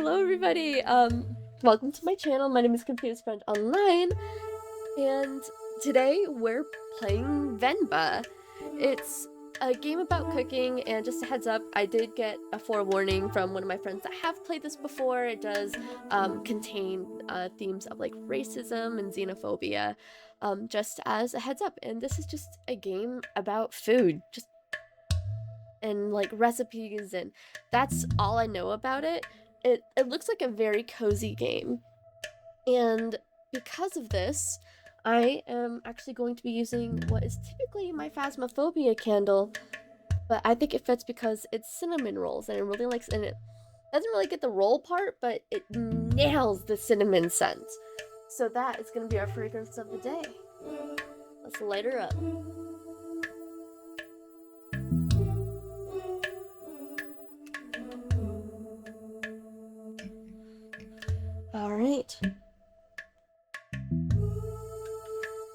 Hello everybody! Welcome to my channel. My name is Confused Friend Online, and today we're playing VENBA. It's a game about cooking, and just a heads up, I did get a forewarning from one of my friends that have played this before. It does contain themes of like racism and xenophobia, just as a heads up. And this is just a game about food, and like recipes, and that's all I know about it. It looks like a very cozy game, and because of this, I am actually going to be using what is typically my phasmophobia candle, but I think it fits because it's cinnamon rolls, and it really likes, and it doesn't really get the roll part, but it nails the cinnamon scent. So that is going to be our fragrance of the day. Let's light her up. All right.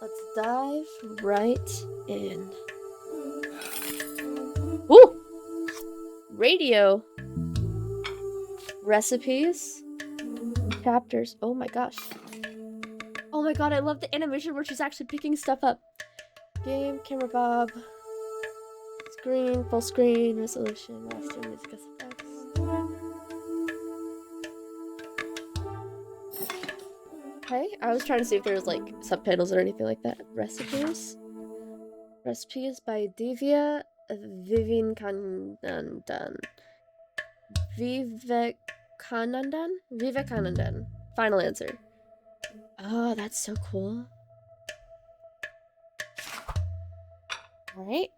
Let's dive right in. Ooh! Radio. Recipes. Chapters. Oh my gosh. Oh my god, I love the animation where she's actually picking stuff up. Game, camera bob. Screen, full screen, resolution, master, music effects. Okay, I was trying to see if there was like subtitles or anything like that. Recipes. Recipes by Divya Vivekanandan. Vivekanandan. Final answer. Oh, that's so cool. Alright.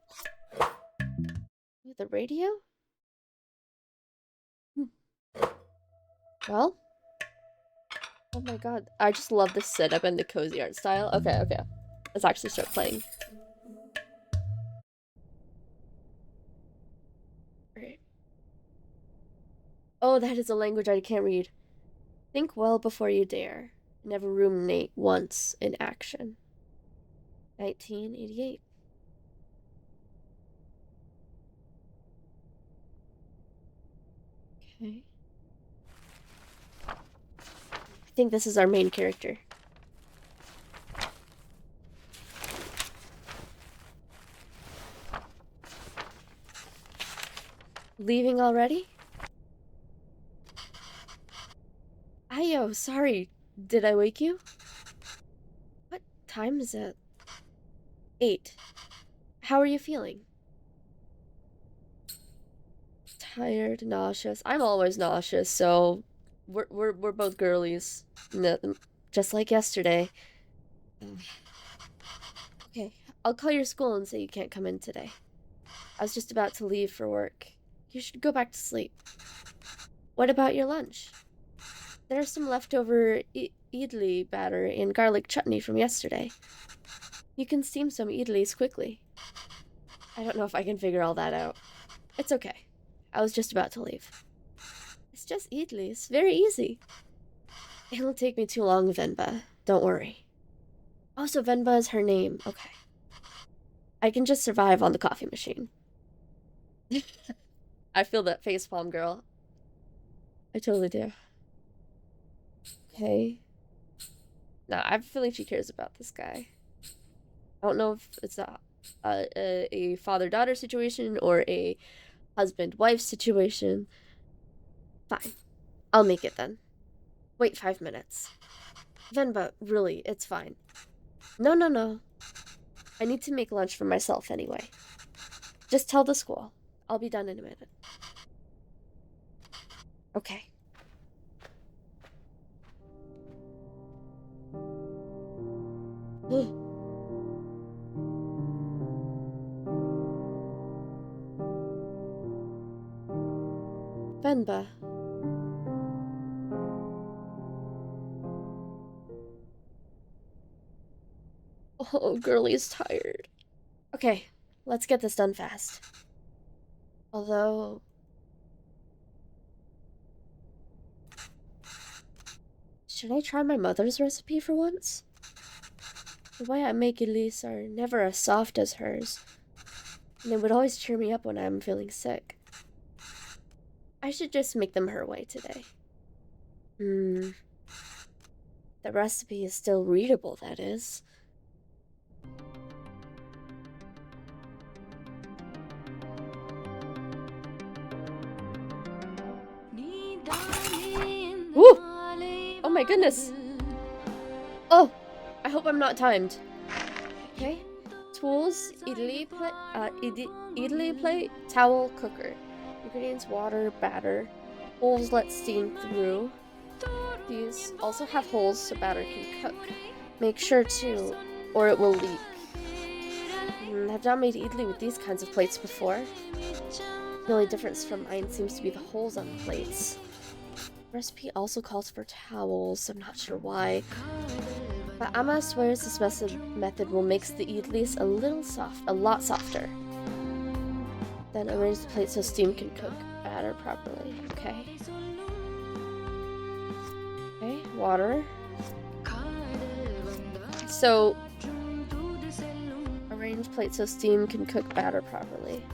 The radio? Well. Oh my god. I just love the setup and the cozy art style. Okay. Let's actually start playing. Alright. Oh, that is a language I can't read. Think well before you dare. Never ruminate once in action. 1988. Okay. I think this is our main character. Leaving already? Ayo, sorry. Did I wake you? What time is it? 8. How are you feeling? Tired, nauseous. I'm always nauseous, so we're both girlies. Just like yesterday. Okay, I'll call your school and say you can't come in today. I was just about to leave for work. You should go back to sleep. What about your lunch? There's some leftover idli batter and garlic chutney from yesterday. You can steam some idlis quickly. I don't know if I can figure all that out. It's okay. I was just about to leave. It's just idlis. Very easy. It won't take me too long, VENBA. Don't worry. Oh, so VENBA is her name. Okay. I can just survive on the coffee machine. I feel that facepalm, girl. I totally do. Okay. Now, I have a feeling she cares about this guy. I don't know if it's a father-daughter situation or a husband-wife situation. Fine. I'll make it then. Wait 5 minutes. VENBA, really, it's fine. No. I need to make lunch for myself anyway. Just tell the school. I'll be done in a minute. Okay. VENBA. Oh, girlie's tired. Okay, let's get this done fast. Although... should I try my mother's recipe for once? The way I make idlis are never as soft as hers, and it would always cheer me up when I'm feeling sick. I should just make them her way today. The recipe is still readable, that is. Ooh! Oh my goodness! Oh! I hope I'm not timed. Okay. Tools, idli plate, towel, cooker. Ingredients, water, batter. Holes let steam through. These also have holes so batter can cook. Make sure to, or it will leak. I've not made idli with these kinds of plates before. The only difference from mine seems to be the holes on the plates. The recipe also calls for towels, so I'm not sure why. But Amma swears this method will make the idlis a lot softer. Then arrange the plate so steam can cook batter properly. Okay. Okay, water. So, arrange plate so steam can cook batter properly.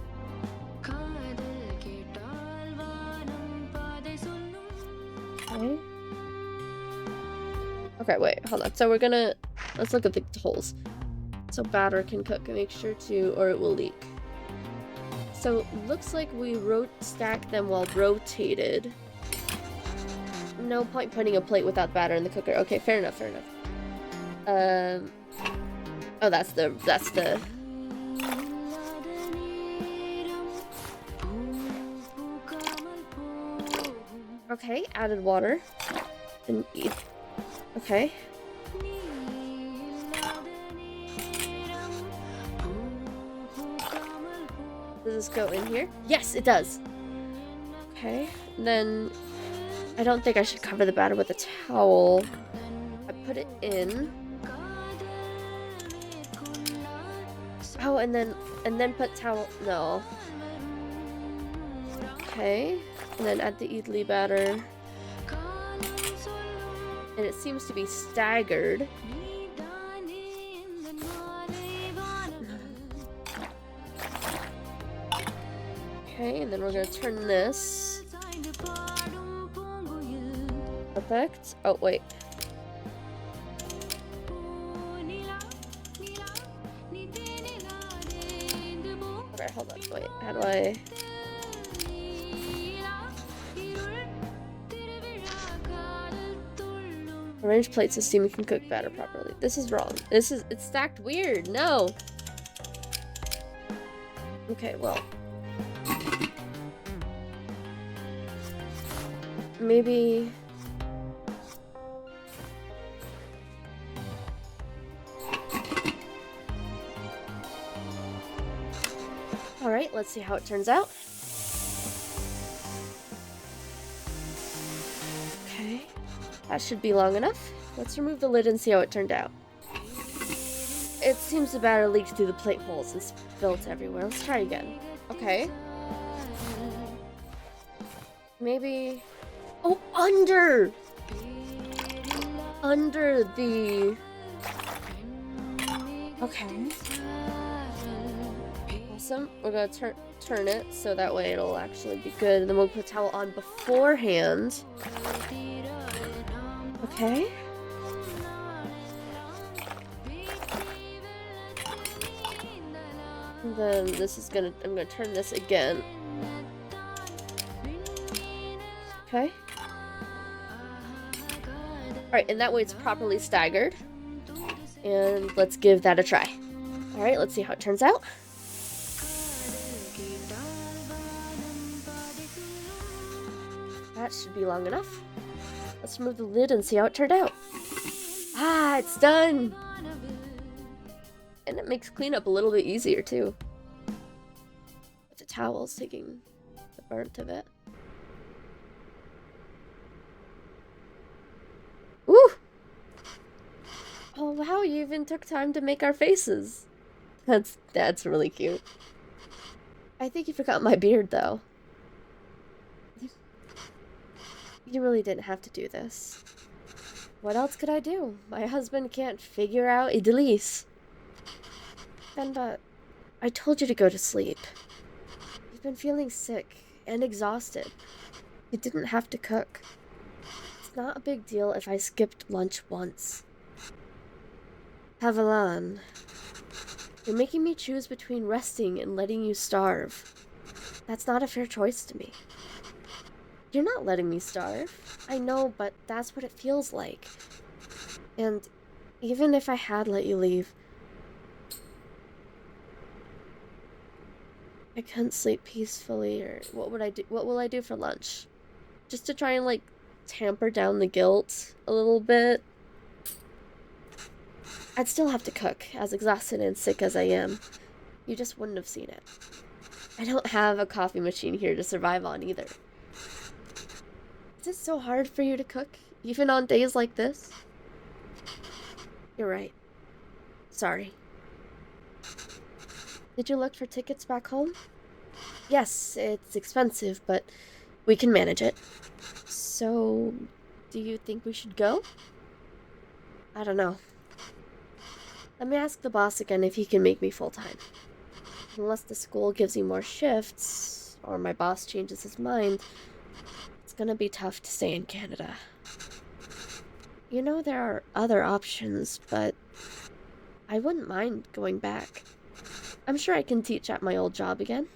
Okay. Okay, wait, hold on. So let's look at the holes. So batter can cook. Make sure to, or it will leak. So looks like we stacked them while rotated. No point putting a plate without batter in the cooker. Okay, fair enough, fair enough. Oh, that's the. Okay, added water. And eat. Okay. Does this go in here? Yes, it does. Okay, then I don't think I should cover the batter with a towel. I put it in. Oh, and then put towel. No. Okay, and then add the idli batter. And it seems to be staggered. Okay, and then we're gonna turn this. Perfect. Oh, wait. Okay, hold on. Wait, how do I... Arrange plates so steam can cook batter properly. This is wrong. It's stacked weird. No. Okay, well. Maybe... Alright, let's see how it turns out. Okay. That should be long enough. Let's remove the lid and see how it turned out. It seems the batter leaked through the plate holes and spilled everywhere. Let's try again. Okay. Maybe... Oh, under! Under the... Okay. Awesome. We're gonna turn it so that way it'll actually be good. And then we'll put a towel on beforehand. Okay. And then I'm gonna turn this again. Okay. Alright, and that way it's properly staggered. And let's give that a try. Alright, let's see how it turns out. That should be long enough. Let's remove the lid and see how it turned out. Ah, it's done! And it makes cleanup a little bit easier, too. With the towels taking the burnt of it. Woo! Oh, wow, you even took time to make our faces. That's really cute. I think you forgot my beard, though. You really didn't have to do this. What else could I do? My husband can't figure out idlis. VENBA, I told you to go to sleep. You've been feeling sick and exhausted. You didn't have to cook. It's not a big deal if I skipped lunch once. Havilan, you're making me choose between resting and letting you starve. That's not a fair choice to me. You're not letting me starve. I know, but that's what it feels like. And even if I had let you leave, I couldn't sleep peacefully, or what would I do? What will I do for lunch? Just to try and, like, tamper down the guilt a little bit. I'd still have to cook, as exhausted and sick as I am. You just wouldn't have seen it. I don't have a coffee machine here to survive on either. Is it so hard for you to cook, even on days like this? You're right. Sorry. Did you look for tickets back home? Yes, it's expensive, but we can manage it. So, do you think we should go? I don't know. Let me ask the boss again if he can make me full-time. Unless the school gives you more shifts, or my boss changes his mind, it's gonna be tough to stay in Canada. You know, there are other options, but I wouldn't mind going back. I'm sure I can teach at my old job again.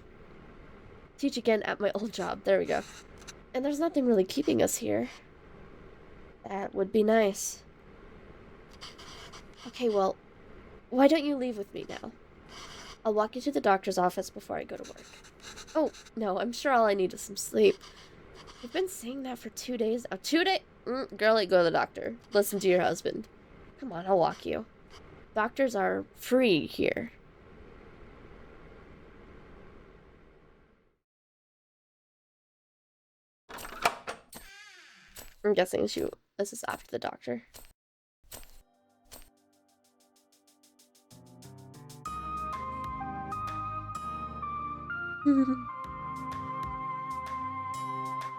Teach again at my old job, there we go. And there's nothing really keeping us here. That would be nice. Okay, well, why don't you leave with me now? I'll walk you to the doctor's office before I go to work. Oh, no, I'm sure all I need is some sleep. You've been saying that for 2 days now. 2 days? Girlie, go to the doctor. Listen to your husband. Come on, I'll walk you. Doctors are free here. I'm guessing this is after the doctor.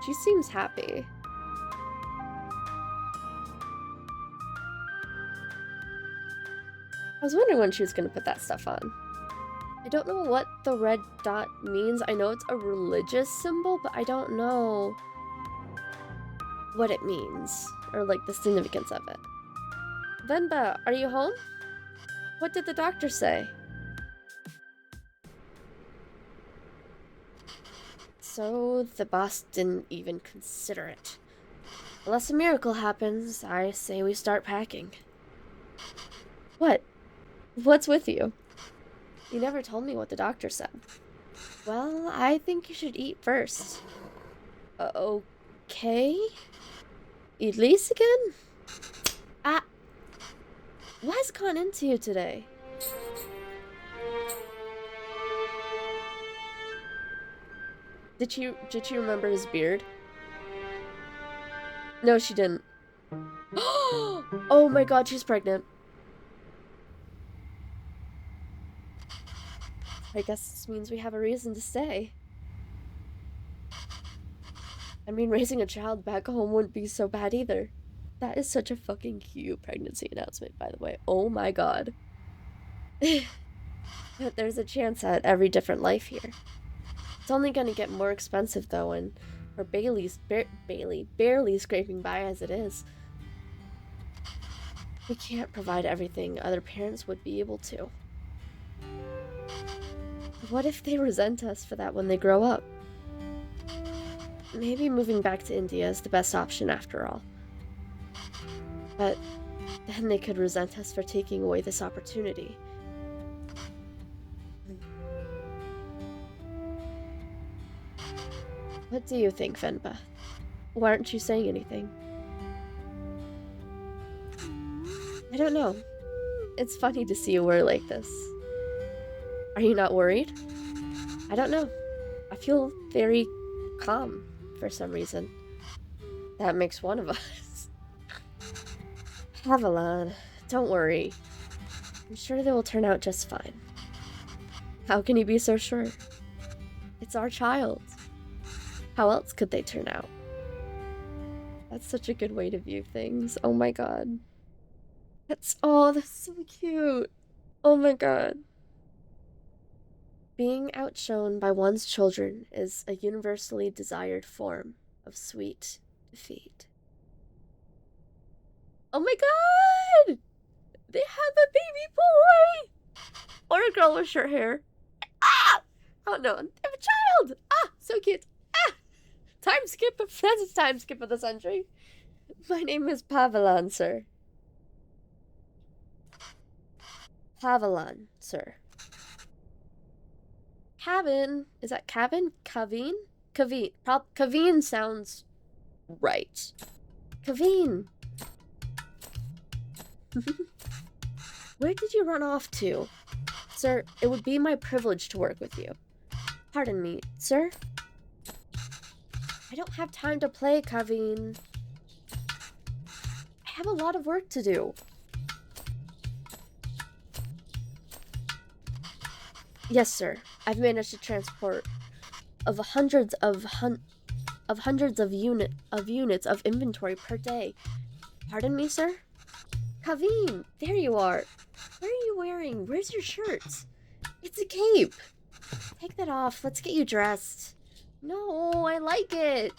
She seems happy. I was wondering when she was going to put that stuff on. I don't know what the red dot means. I know it's a religious symbol, but I don't know what it means, or like the significance of it. Venba, are you home? What did the doctor say? So the boss didn't even consider it. Unless a miracle happens, I say we start packing. What? What's with you? You never told me what the doctor said. Well, I think you should eat first. Okay? Idlis again? What's gone into you today? Did you remember his beard? No, she didn't. Oh my god, she's pregnant. I guess this means we have a reason to stay. I mean, raising a child back home wouldn't be so bad either. That is such a fucking cute pregnancy announcement, by the way. Oh my god. But there's a chance at every different life here. It's only gonna get more expensive though, and or Bailey's barely scraping by as it is. We can't provide everything other parents would be able to. What if they resent us for that when they grow up? Maybe moving back to India is the best option after all. But then they could resent us for taking away this opportunity. What do you think, Venba? Why aren't you saying anything? I don't know. It's funny to see you worry like this. Are you not worried? I don't know. I feel very calm for some reason. That makes one of us. Havilan, don't worry. I'm sure they will turn out just fine. How can you be so sure? It's our child. How else could they turn out? That's such a good way to view things. Oh my god. That's so cute. Oh my god. Being outshone by one's children is a universally desired form of sweet defeat. Oh my god! They have a baby boy! Or a girl with short hair. Ah! Oh no, they have a child! Ah, so cute. Ah! Time skip, that's a time skip of the century. My name is Pavilon, sir. Pavilon, sir. Kavin. Is that Kavin? Kaveen? Kaveen. Kaveen sounds right. Kaveen. Where did you run off to? Sir, it would be my privilege to work with you. Pardon me, sir? I don't have time to play, Kaveen. I have a lot of work to do. Yes, sir. I've managed to transport hundreds of units of inventory per day. Pardon me, sir? Kaveen, there you are. What are you wearing? Where's your shirt? It's a cape. Take that off. Let's get you dressed. No, I like it.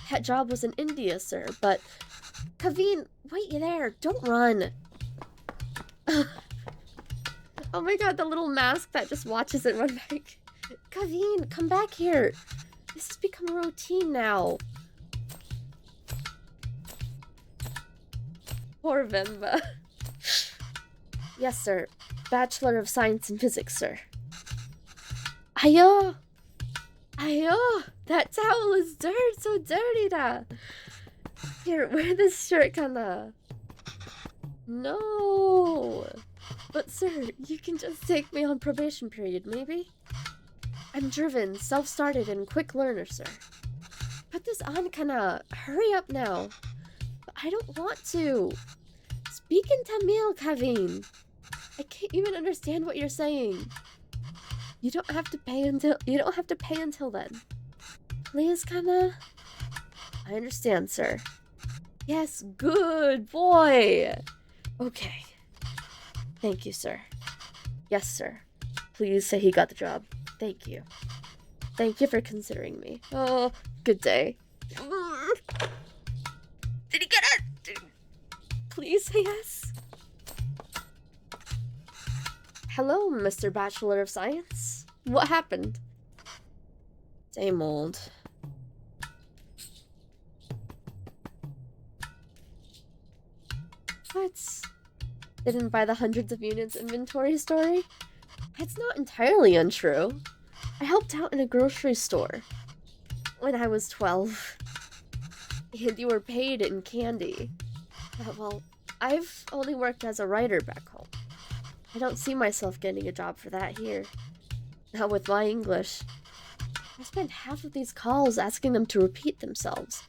That job was in India, sir, but... Kaveen, wait there. Don't run. Oh my god, the little mask that just watches it run back. Kaveen, come back here. This has become a routine now. Poor VENBA. Yes, sir. Bachelor of Science in Physics, sir. Ayo! Ayo! That towel is so dirty da! Here, wear this shirt kinda. No! But sir, you can just take me on probation period, maybe? I'm driven, self-started, and quick learner, sir. Put this on, kinda. Hurry up now. But I don't want to. Speak in Tamil, Kaveen. I can't even understand what you're saying. You don't have to pay until then. Please, kinda. I understand, sir. Yes, good boy. Okay. Thank you, sir. Yes, sir. Please say he got the job. Thank you. Thank you for considering me. Oh, good day. Did he get it? Please say yes. Hello, Mr. Bachelor of Science. What happened? Same old. What? Didn't buy the hundreds of units inventory story? That's not entirely untrue. I helped out in a grocery store when I was 12. And you were paid in candy. Well, I've only worked as a writer back home. I don't see myself getting a job for that here. Not with my English. I spent half of these calls asking them to repeat themselves.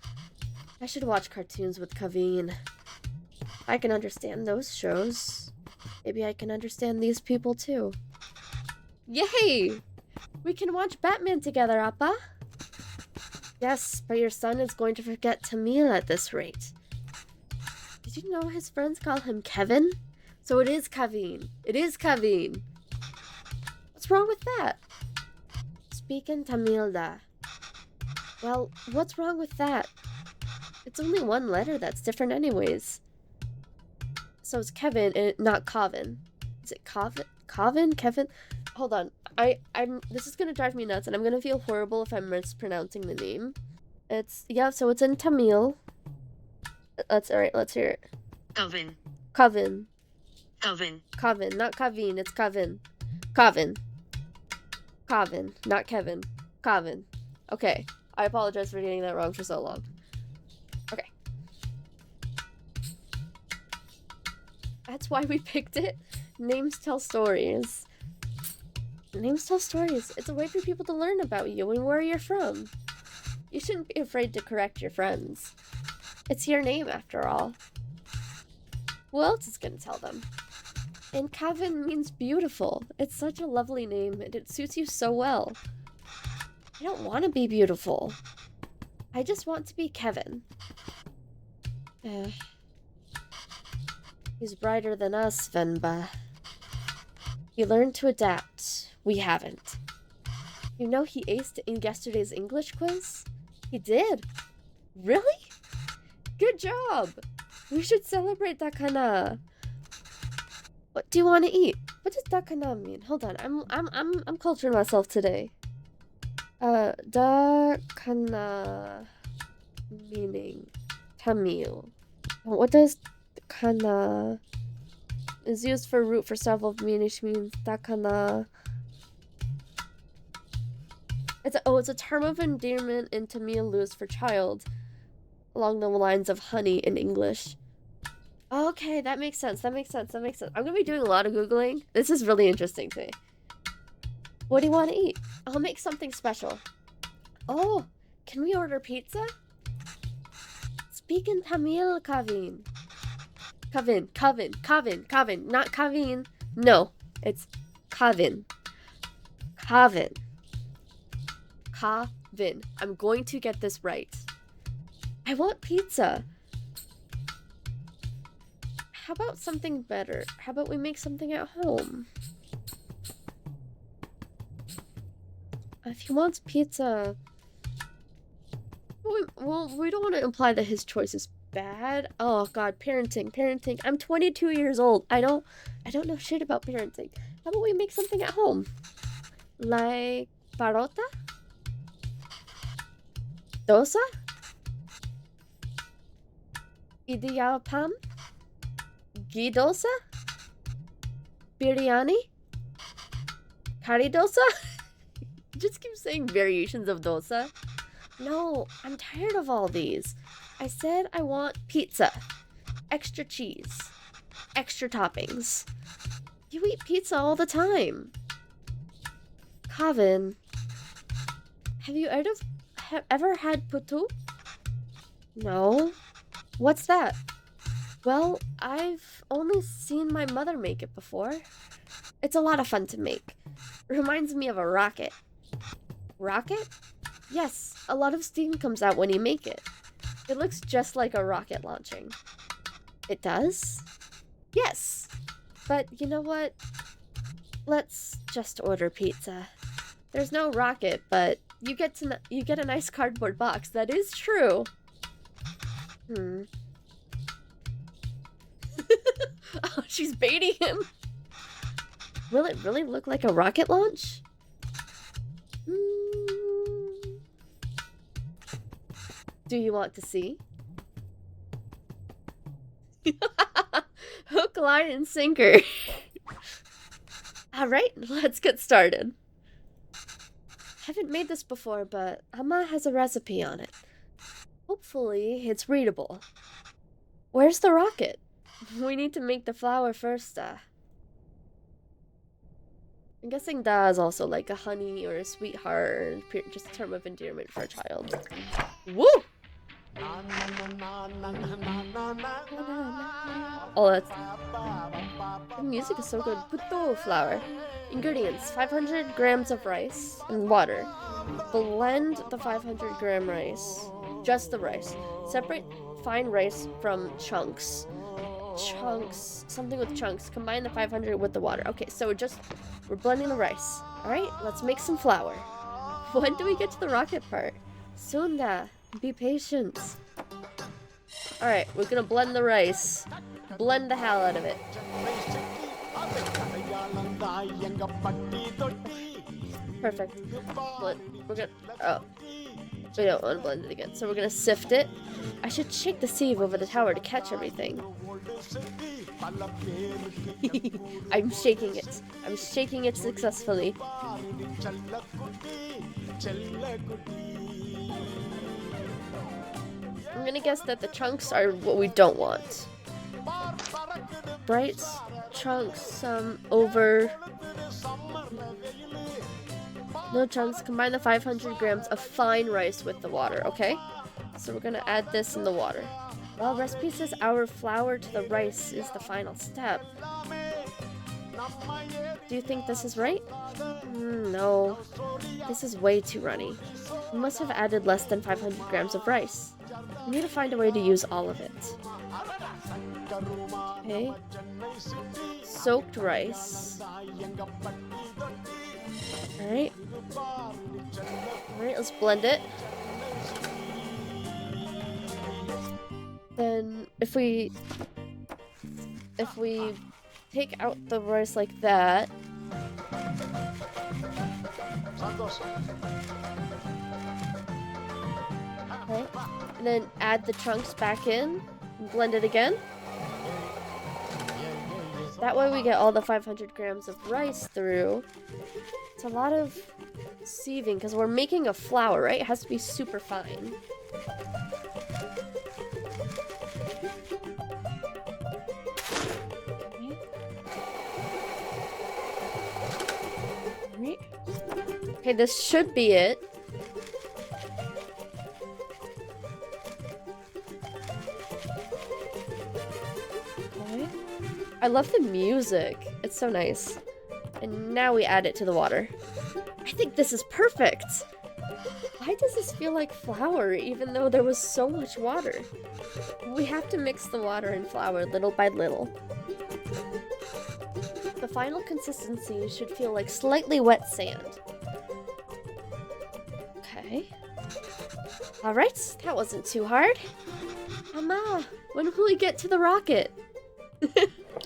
I should watch cartoons with Kaveen. I can understand those shows. Maybe I can understand these people too. Yay! We can watch Batman together, Appa. Yes, but your son is going to forget Tamil at this rate. Did you know his friends call him Kevin? So it is Kaveen. It is Kaveen. What's wrong with that? Speak in Tamil da. Well, what's wrong with that? It's only one letter that's different anyways. So it's Kevin and not Kavin. Is it Kavin? Kavin? Kevin? Hold on. This is gonna drive me nuts and I'm gonna feel horrible if I'm mispronouncing the name. So it's in Tamil. Alright, let's hear it. Kavin. Kavin. Kavin. Kavin, not Kaveen, it's Kavin. Kavin. Kavin, not Kevin. Kavin. Okay. I apologize for getting that wrong for so long. Okay. That's why we picked it. Names tell stories. Names tell stories. It's a way for people to learn about you and where you're from. You shouldn't be afraid to correct your friends. It's your name, after all. Who else is gonna tell them? And Kavin means beautiful. It's such a lovely name, and it suits you so well. I don't want to be beautiful. I just want to be Kevin. He's brighter than us, VENBA. He learned to adapt. We haven't. You know he aced in yesterday's English quiz? He did. Really? Good job. We should celebrate dakana. What do you want to eat? What does dakana mean? Hold on, I'm culturing myself today. Dakana meaning Tamil. What does kana is used for root for several meanings means dakana. It's a term of endearment in Tamil used for child, along the lines of honey in English. Okay, that makes sense. I'm gonna be doing a lot of Googling. This is really interesting to me. What do you want to eat? I'll make something special. Oh, can we order pizza? Speak in Tamil, Kavin. Kavin. Not Kavin. No, it's Kavin. Kavin. I'm going to get this right. I want pizza. How about something better? How about we make something at home? If he wants pizza... Well, we don't want to imply that his choice is bad. Oh god, parenting. I'm 22 years old. I don't know shit about parenting. How about we make something at home? Like parota? Dosa? Idiyappam? Ghee dosa? Biryani? Kari dosa? Just keep saying variations of dosa. No, I'm tired of all these. I said I want pizza. Extra cheese. Extra toppings. You eat pizza all the time. Kavin, have you ever had putu? No. What's that? Well, I've only seen my mother make it before. It's a lot of fun to make. Reminds me of a rocket. Rocket? Yes, a lot of steam comes out when you make it. It looks just like a rocket launching. It does? Yes. But you know what? Let's just order pizza. There's no rocket, but you get a nice cardboard box. That is true. Oh, she's baiting him. Will it really look like a rocket launch? Do you want to see? Hook, line, and sinker. Alright, let's get started. Haven't made this before, but Amma has a recipe on it. Hopefully, it's readable. Where's the rocket? We need to make the flour first, I'm guessing da is also like a honey or a sweetheart, or just a term of endearment for a child. Woo! Oh, that's... The music is so good. Puto flour. Ingredients: 500 grams of rice and water. Blend the 500 gram rice. Just the rice. Separate fine rice from chunks. Something with chunks. Combine the 500 with the water. Okay, so we're blending the rice. Alright, let's make some flour. When do we get to the rocket part? Soon da. Be patient. Alright, we're gonna blend the rice. Blend the hell out of it. Perfect. We're gonna... Oh. We don't want to blend it again. So we're gonna sift it. I should shake the sieve over the tower to catch everything. I'm shaking it. I'm shaking it successfully. I'm gonna guess that the chunks are what we don't want. Bright chunks, over... No chunks. Combine the 500 grams of fine rice with the water, okay? So we're gonna add this in the water. Well, recipe says our flour to the rice is the final step. Do you think this is right? No. This is way too runny. We must have added less than 500 grams of rice. We need to find a way to use all of it. Okay. Soaked rice. Alright. Alright, let's blend it. Then if we take out the rice like that. Okay. And then add the chunks back in and blend it again. That way we get all the 500 grams of rice through. It's a lot of sieving because we're making a flour, right? It has to be super fine. Okay, this should be it. Okay. I love the music. It's so nice. And now we add it to the water. I think this is perfect. Why does this feel like flour even though there was so much water? We have to mix the water and flour little by little. The final consistency should feel like slightly wet sand. Okay. Alright, that wasn't too hard. Mama, when will we get to the rocket?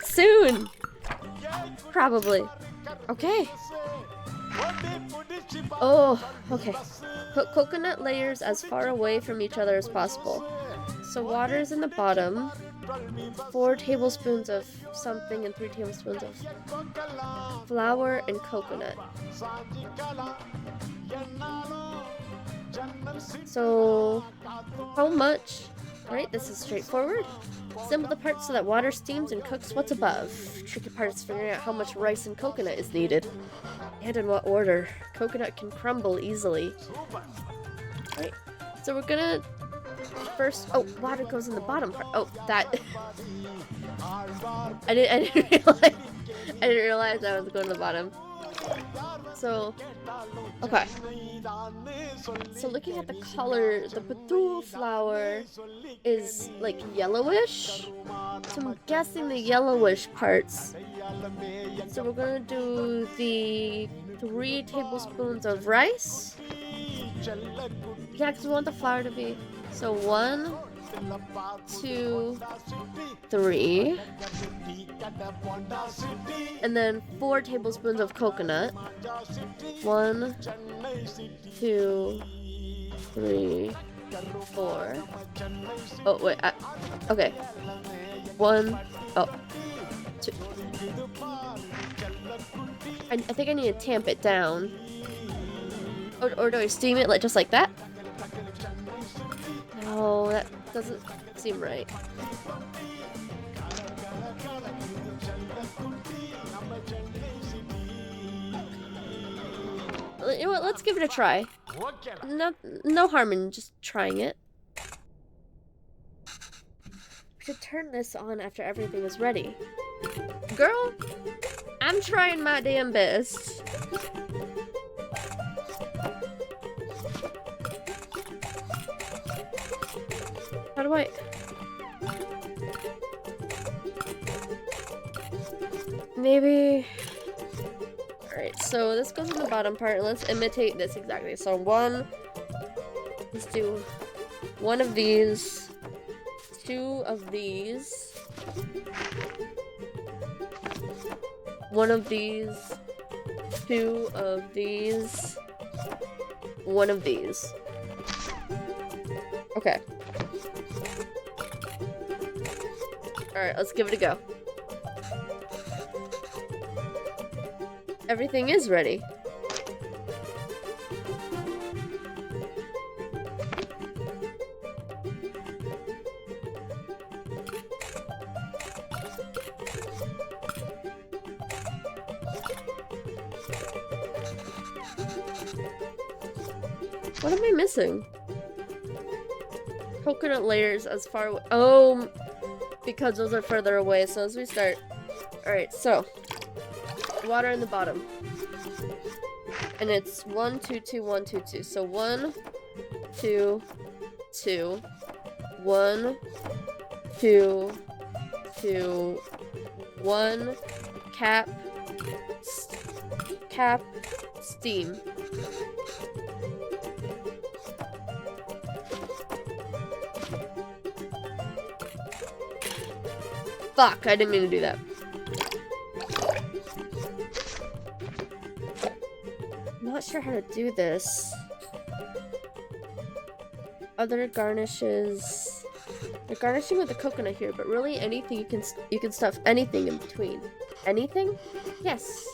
Soon! Probably. Okay. Oh, okay. Put coconut layers as far away from each other as possible. So water is in the bottom. 4 tablespoons of something and 3 tablespoons of flour and coconut. So, how much? Alright, this is straightforward. Assemble the parts so that water steams and cooks what's above. Tricky part is figuring out how much rice and coconut is needed. And in what order. Coconut can crumble easily. Alright, so we're gonna first... Oh, water goes in the bottom part. Oh, that... I didn't realize I was going to the bottom. So, okay. So looking at the color, the patul flour is like yellowish. So I'm guessing the yellowish parts. So we're gonna do the 3 tablespoons of rice. Yeah, because we want the flour to be... So 1, 2, 3. And then 4 tablespoons of coconut. 1, 2, 3, 4. Oh, wait. Okay. 1. Oh. 2. I think I need to tamp it down. Or do I steam it just like that? No, that doesn't seem right. You know what, let's give it a try. No harm in just trying it. We should turn this on after everything is ready. Girl, I'm trying my damn best. How do I... Maybe... Alright, so this goes in the bottom part. Let's imitate this exactly. So let's do 1 of these, 2 of these, 1 of these, 2 of these, 1 of these. Okay. Alright, let's give it a go. Everything is ready. What am I missing? Coconut layers as far away. Oh, because those are further away. So as we start. Alright, so water in the bottom. And it's 1, 2, 2, 1, 2, 2. So 1, 2, 2. 1, 2, 2. 1. Cap. Cap. Steam. Fuck, I didn't mean to do that. I'm not sure how to do this. Other garnishes. They're garnishing with the coconut here, but really anything you can stuff anything in between. Anything? Yes.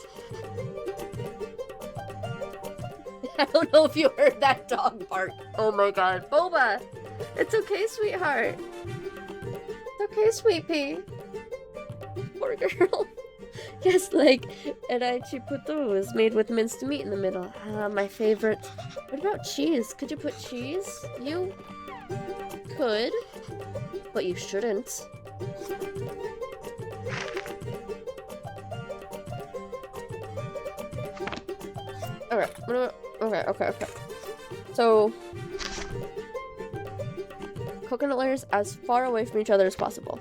I don't know if you heard that dog bark. Oh my god. Boba! It's okay, sweetheart. It's okay, sweet pea. Poor girl. Yes, like, and I chipotle was made with minced meat in the middle. My favorite. What about cheese? Could you put cheese? You could, but you shouldn't. Okay. So, coconut layers as far away from each other as possible.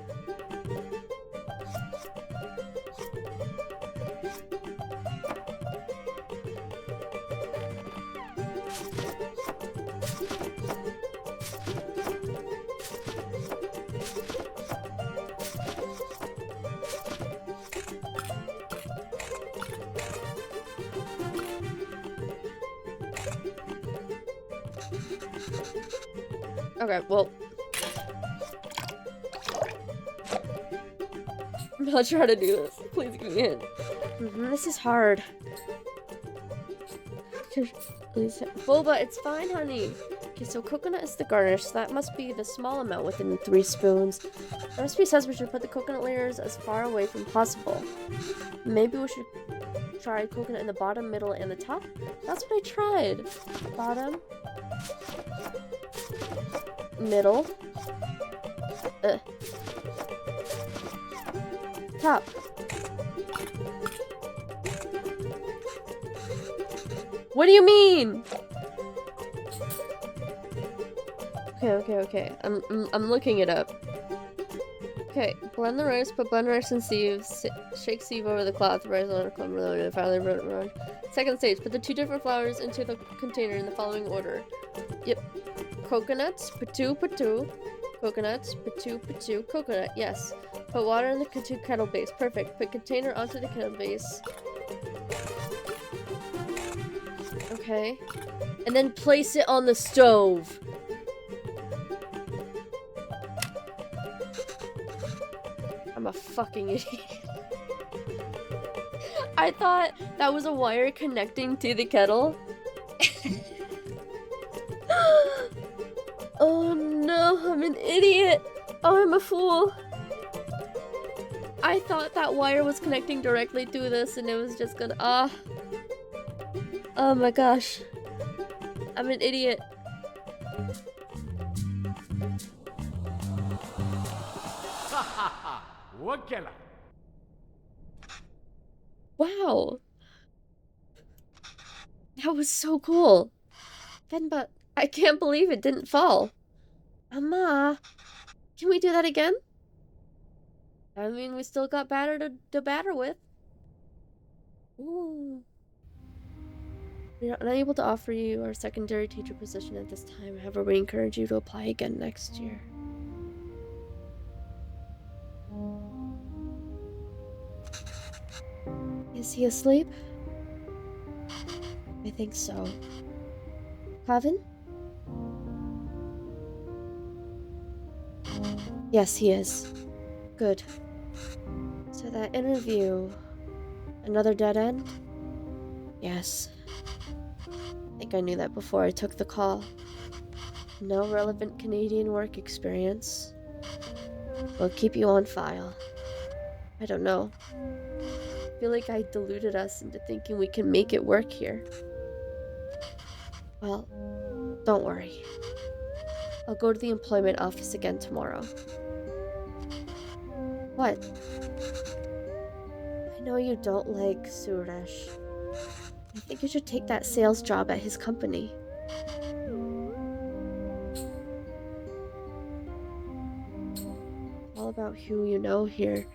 Okay, well, I'm not sure how to do this. Please give me a hint. This is hard. Boba, it's fine, honey. Okay, so coconut is the garnish, so that must be the small amount within 3 spoons. The recipe says we should put the coconut layers as far away from possible. Maybe we should try coconut in the bottom, middle, and the top? That's what I tried. Bottom. Middle. Top. What do you mean? Okay. I'm looking it up. Okay, blend the rice, put blend rice and sieves, shake sieve over the cloth, rice on a clump, and finally run. Second stage, put the 2 different flours into the container in the following order. Yep. Coconuts, patu, coconuts, patu, coconut, yes. Put water in the kettle base, perfect. Put container onto the kettle base. Okay. And then place it on the stove. I'm a fucking idiot. I thought that was a wire connecting to the kettle. Oh no, I'm an idiot. Oh, I'm a fool. I thought that wire was connecting directly to this and it was just gonna, oh my gosh. I'm an idiot. Wow. That was so cool. VENBA, I can't believe it didn't fall. Mama, can we do that again? I mean, we still got batter to batter with. Ooh. We are unable to offer you our secondary teacher position at this time. However, we encourage you to apply again next year. Is he asleep? I think so. Pavan? Yes, he is. Good. So that interview... Another dead end? Yes. I think I knew that before I took the call. No relevant Canadian work experience. We'll keep you on file. I don't know. I feel like I deluded us into thinking we can make it work here. Well, don't worry. I'll go to the employment office again tomorrow. What? I know you don't like Suresh. I think you should take that sales job at his company. All about who you know here.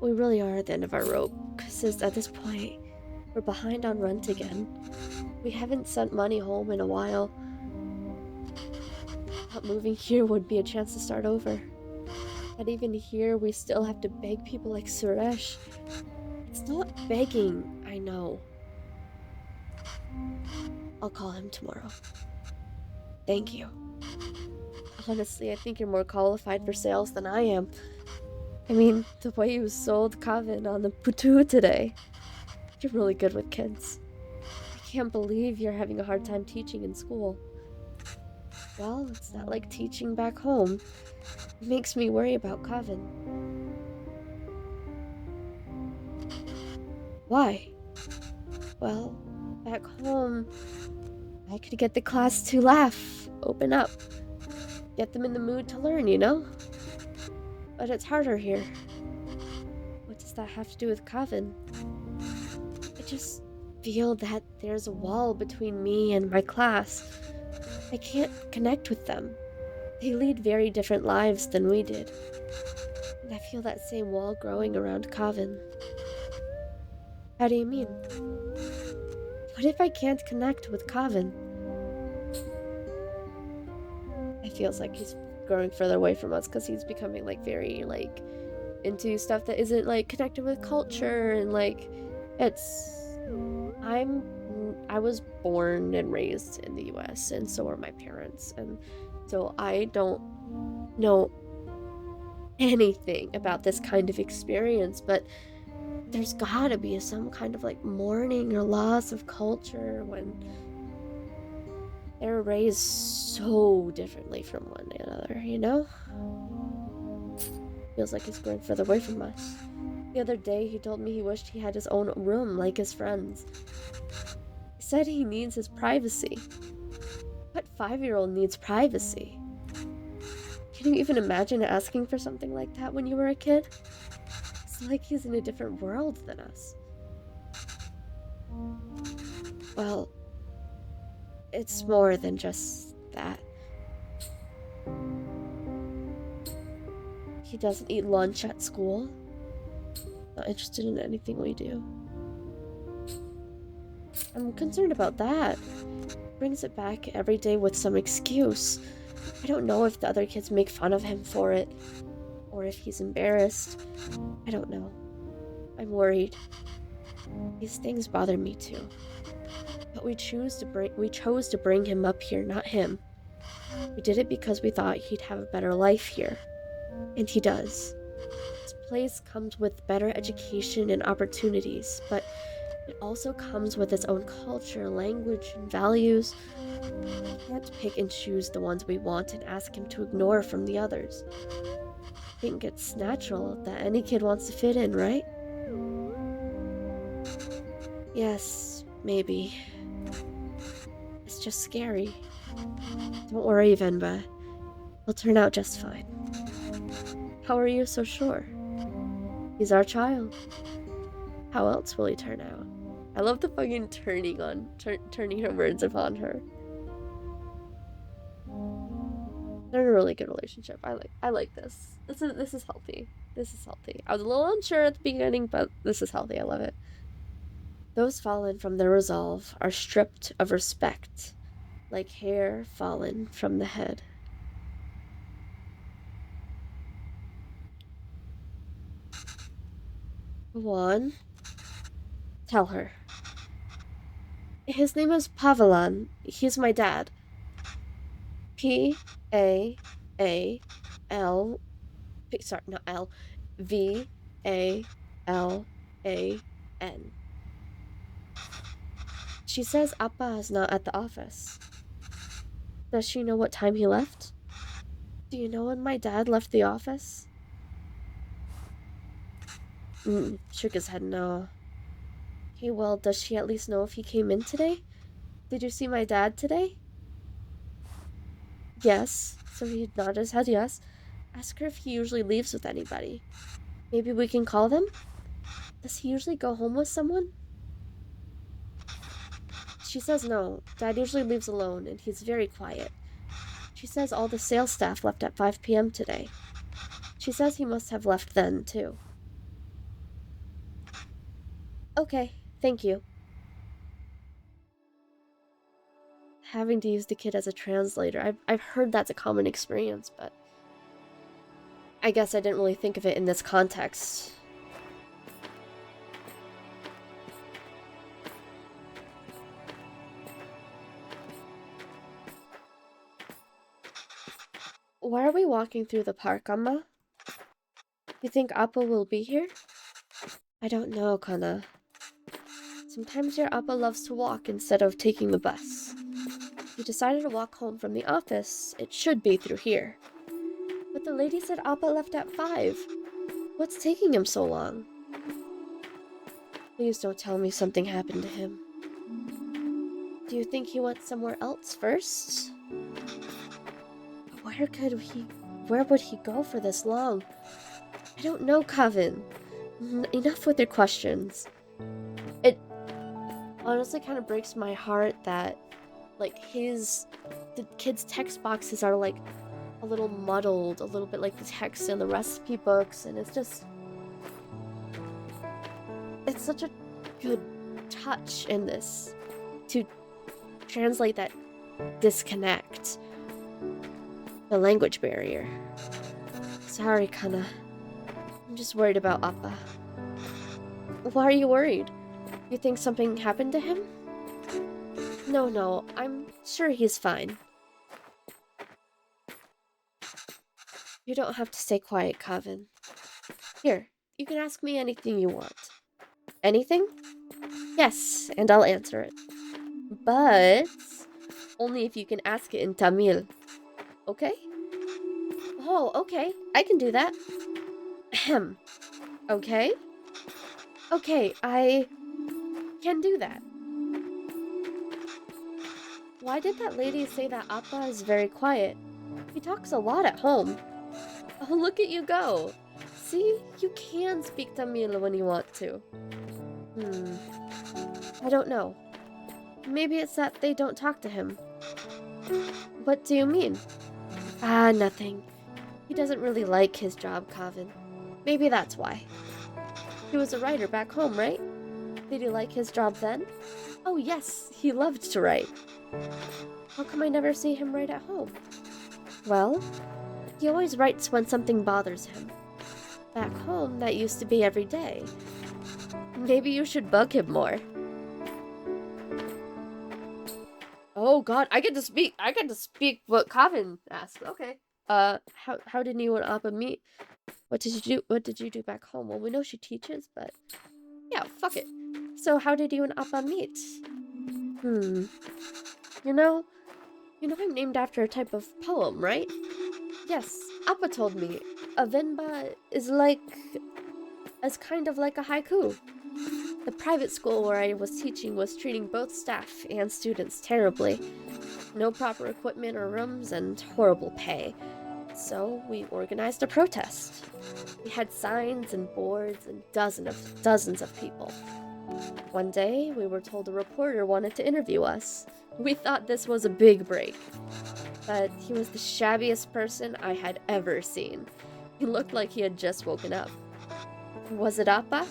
We really are at the end of our rope, because at this point, we're behind on rent again. We haven't sent money home in a while. Not moving here would be a chance to start over. And even here, we still have to beg people like Suresh. It's not begging, I know. I'll call him tomorrow. Thank you. Honestly, I think you're more qualified for sales than I am. I mean, the way you sold Kavin on the Putu today. You're really good with kids. I can't believe you're having a hard time teaching in school. Well, it's not like teaching back home. It makes me worry about Kavin. Why? Well, back home, I could get the class to laugh, open up, get them in the mood to learn, you know? But it's harder here. What does that have to do with Kavin? I just feel that there's a wall between me and my class. I can't connect with them. They lead very different lives than we did. And I feel that same wall growing around Kavin. How do you mean? What if I can't connect with Kavin? It feels like he's growing further away from us because he's becoming like very like into stuff that isn't like connected with culture and like it's I was born and raised in the US and so are my parents, and so I don't know anything about this kind of experience, but there's gotta be some kind of like mourning or loss of culture when they're raised so differently from one another, you know? Feels like he's going further away from us. The other day, he told me he wished he had his own room like his friends. He said he needs his privacy. What 5-year-old needs privacy? Can you even imagine asking for something like that when you were a kid? It's like he's in a different world than us. Well, it's more than just that. He doesn't eat lunch at school. Not interested in anything we do. I'm concerned about that. Brings it back every day with some excuse. I don't know if the other kids make fun of him for it, or if he's embarrassed. I don't know. I'm worried. These things bother me too. But we chose to bring him up here, not him. We did it because we thought he'd have a better life here. And he does. This place comes with better education and opportunities, but it also comes with its own culture, language, and values. We can't pick and choose the ones we want and ask him to ignore from the others. I think it's natural that any kid wants to fit in, right? Yes, maybe. It's just scary. Don't worry, Venba. He'll turn out just fine. How are you so sure? He's our child. How else will he turn out? I love the fucking turning her words upon her. They're in a really good relationship. I like this. This is healthy. This is healthy. I was a little unsure at the beginning, but this is healthy. I love it. Those fallen from their resolve are stripped of respect, like hair fallen from the head. Go on. Tell her. His name is Pavelan. He's my dad. P-A-A-L. Sorry, not L. V-A-L-A-N. She says Appa is not at the office. Does she know what time he left? Do you know when my dad left the office? Shook his head no. Okay, well, does she at least know if he came in today? Did you see my dad today? Yes. So he nodded his head yes. Ask her if he usually leaves with anybody. Maybe we can call them? Does he usually go home with someone? She says no. Dad usually leaves alone, and he's very quiet. She says all the sales staff left at 5 p.m. today. She says he must have left then, too. Okay, thank you. Having to use the kid as a translator. I've heard that's a common experience, but I guess I didn't really think of it in this context. Why are we walking through the park, Amma? You think Appa will be here? I don't know, Kana. Sometimes your Appa loves to walk instead of taking the bus. He decided to walk home from the office. It should be through here. But the lady said Appa left at 5. What's taking him so long? Please don't tell me something happened to him. Do you think he went somewhere else first? Where would he go for this long? I don't know, Kevin. Enough with your questions. It honestly kind of breaks my heart that, like, the kids' text boxes are, like, a little muddled, a little bit like the text in the recipe books, and it's such a good touch in this to translate that disconnect, the language barrier. Sorry, Kana. I'm just worried about Appa. Why are you worried? You think something happened to him? No, I'm sure he's fine. You don't have to stay quiet, Kevin. Here, you can ask me anything you want. Anything? Yes, and I'll answer it. But only if you can ask it in Tamil. Okay? Oh, okay. I can do that. Ahem. Okay? Okay, I can do that. Why did that lady say that Appa is very quiet? He talks a lot at home. Oh, look at you go. See? You can speak Tamil when you want to. I don't know. Maybe it's that they don't talk to him. What do you mean? Nothing. He doesn't really like his job, Kevin. Maybe that's why. He was a writer back home, right? Did he like his job then? Oh yes, he loved to write. How come I never see him write at home? Well, he always writes when something bothers him. Back home, that used to be every day. Maybe you should bug him more. Oh god, I get to speak what Kevin asked. Okay. How did you and Appa meet? What did you do back home? Well, we know she teaches, but yeah, fuck it. So how did you and Appa meet? You know I'm named after a type of poem, right? Yes, Appa told me. A VENBA is kind of like a haiku. The private school where I was teaching was treating both staff and students terribly. No proper equipment or rooms and horrible pay. So we organized a protest. We had signs and boards and dozens of people. One day, we were told a reporter wanted to interview us. We thought this was a big break. But he was the shabbiest person I had ever seen. He looked like he had just woken up. Was it Appa?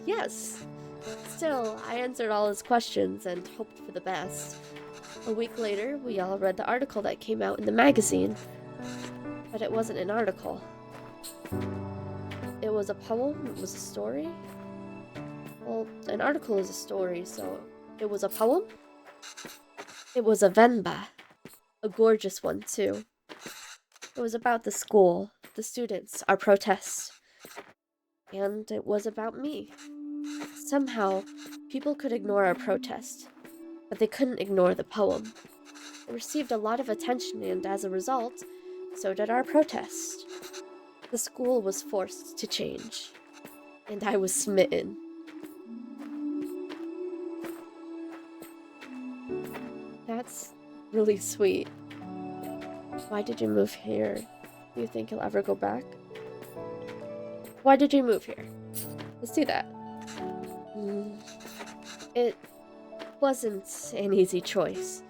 Yes. Still, I answered all his questions and hoped for the best. A week later, we all read the article that came out in the magazine. But it wasn't an article. It was a poem? It was a story? Well, an article is a story, so it was a poem? It was a VENBA. A gorgeous one, too. It was about the school, the students, our protest. And it was about me. Somehow, people could ignore our protest, but they couldn't ignore the poem. It received a lot of attention, and as a result, so did our protest. The school was forced to change, and I was smitten. That's really sweet. Why did you move here? Do you think you'll ever go back? Why did you move here? Let's do that. It wasn't an easy choice.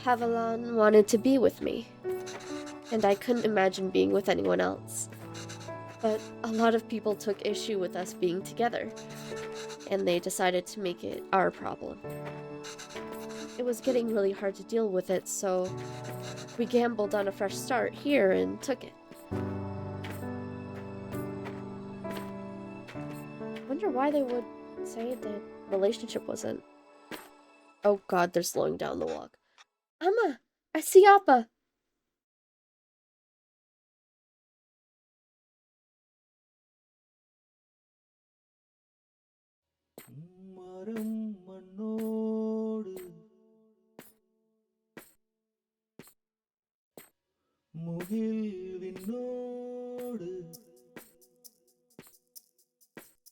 Haviland wanted to be with me, and I couldn't imagine being with anyone else. But a lot of people took issue with us being together, and they decided to make it our problem. It was getting really hard to deal with it, so we gambled on a fresh start here and took it. wonder why they would say the relationship wasn't. Oh god, they're slowing down the walk. Amma, I see Appa.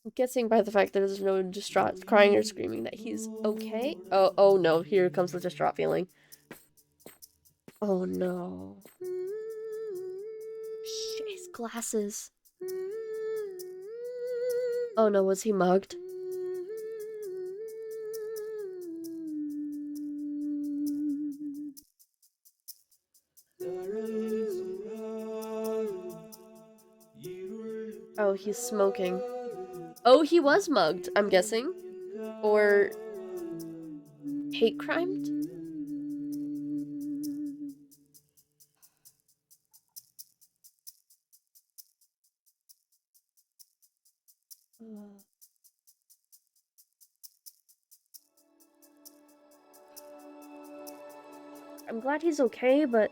I'm guessing by the fact that there's no distraught crying or screaming that he's okay. Oh no, here comes the distraught feeling. Oh no. Shit, his glasses. Oh no, was he mugged? Oh, he's smoking. Oh, he was mugged, I'm guessing. Or hate crimed? I'm glad he's okay, but...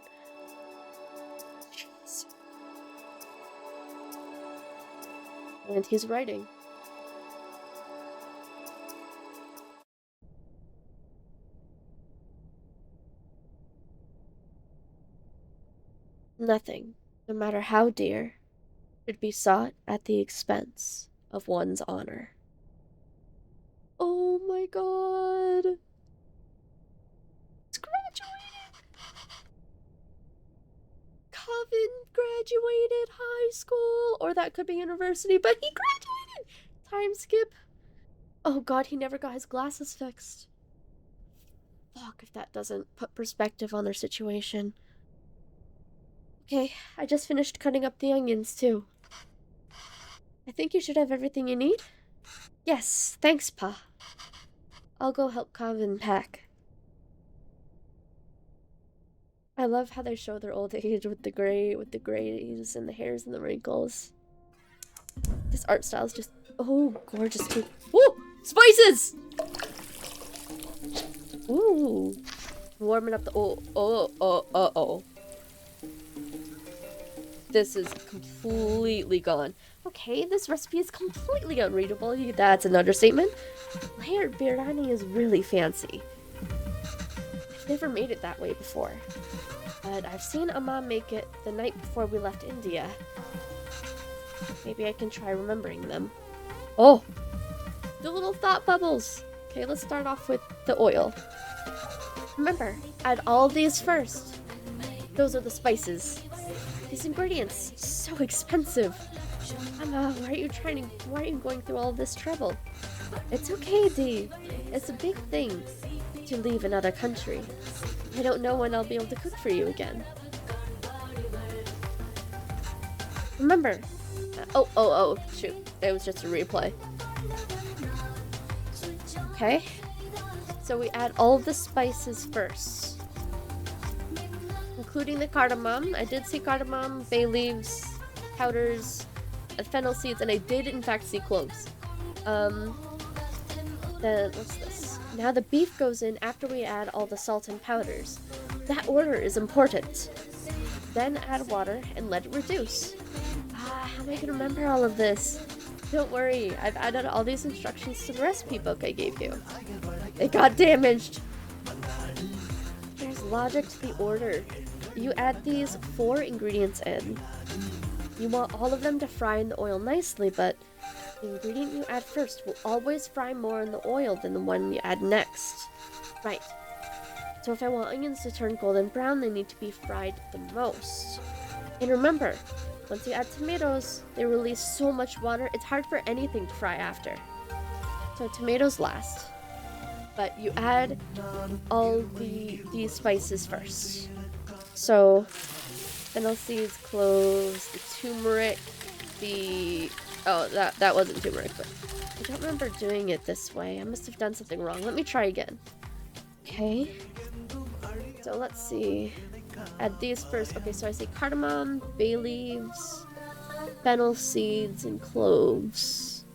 Jeez. And he's writing. Nothing, no matter how dear, should be sought at the expense of one's honor. Oh my god. It's graduated. Coven graduated high school. Or that could be university, but he graduated. Time skip. Oh god, he never got his glasses fixed. Fuck if that doesn't put perspective on their situation. Okay, I just finished cutting up the onions too. I think you should have everything you need. Yes, thanks, Pa. I'll go help Coven pack. I love how they show their old age with the grays and the hairs and the wrinkles. This art style is just gorgeous too. Ooh, spices! Ooh, warming up the oh. This is completely gone. Okay, this recipe is completely unreadable. That's an understatement. Layered biryani is really fancy. I've never made it that way before. But I've seen Amma make it the night before we left India. Maybe I can try remembering them. Oh! The little thought bubbles! Okay, let's start off with the oil. Remember, add all these first. Those are the spices. These ingredients, so expensive. Amma, why are you going through all this trouble? It's okay, Dee. It's a big thing to leave another country. I don't know when I'll be able to cook for you again. Remember. Oh, shoot. It was just a replay. Okay. So we add all of the spices first. Including the cardamom. I did see cardamom, bay leaves, powders, fennel seeds, and I did in fact see cloves. Then what's this? Now the beef goes in after we add all the salt and powders. That order is important. Then add water and let it reduce. How am I gonna remember all of this? Don't worry, I've added all these instructions to the recipe book I gave you. It got damaged. There's logic to the order. You add these 4 ingredients in. You want all of them to fry in the oil nicely, but the ingredient you add first will always fry more in the oil than the one you add next. Right. So if I want onions to turn golden brown, they need to be fried the most. And remember, once you add tomatoes, they release so much water, it's hard for anything to fry after. So tomatoes last. But you add all these spices first. So, fennel seeds, cloves, the turmeric, oh, that wasn't turmeric, but I don't remember doing it this way. I must have done something wrong. Let me try again. Okay. So let's see. Add these first. Okay, so I see cardamom, bay leaves, fennel seeds, and cloves.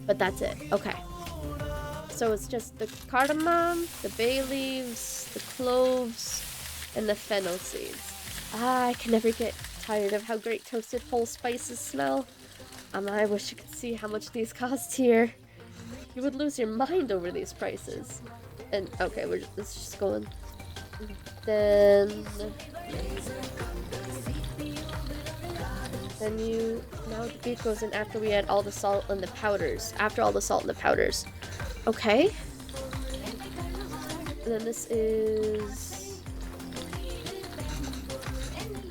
But that's it. Okay. So it's just the cardamom, the bay leaves, the cloves, and the fennel seeds. I can never get tired of how great toasted whole spices smell. I wish you could see how much these cost here. You would lose your mind over these prices. And okay, let's just go in. Then now the beef goes in after we add all the salt and the powders. After all the salt and the powders. Okay. And then this is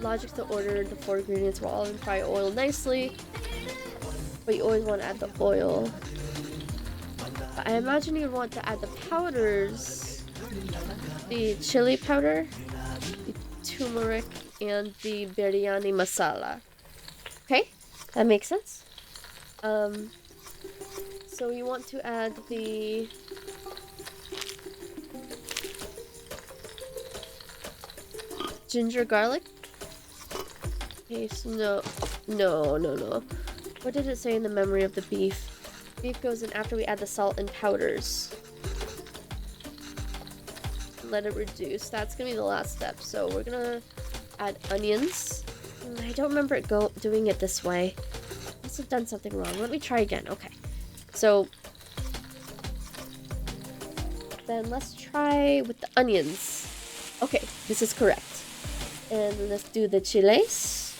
logic to order the 4 ingredients will all fry oil nicely. But you always want to add the oil. But I imagine you'd want to add the powders. The chili powder, the turmeric, and the biryani masala. Okay, that makes sense. So you want to add the ginger garlic paste. No. What did it say in the memory of the beef? Beef goes in after we add the salt and powders. Let it reduce. That's gonna be the last step. So we're gonna add onions. I don't remember it doing it this way. I must have done something wrong. Let me try again. Okay. So then let's try with the onions. Okay, this is correct. And let's do the chiles.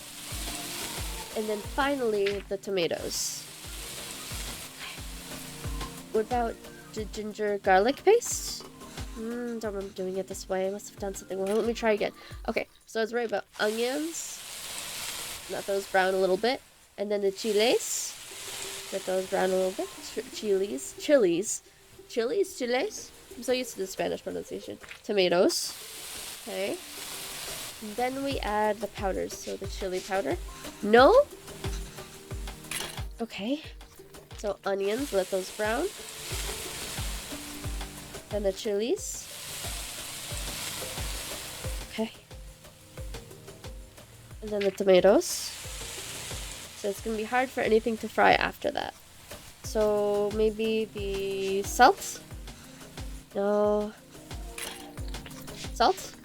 And then finally the tomatoes. What about the ginger garlic paste? Don't remember doing it this way. I must have done something wrong. Let me try again. Okay, so I was right about onions. Let those brown a little bit. And then the chiles. Let those brown a little bit. Chilies. I'm so used to the Spanish pronunciation. Tomatoes. Okay. And then we add the powders. So the chili powder. No? Okay. So onions, let those brown. And the chilies. Okay. And then the tomatoes. So it's gonna be hard for anything to fry after that. So maybe the salt? No. Salt?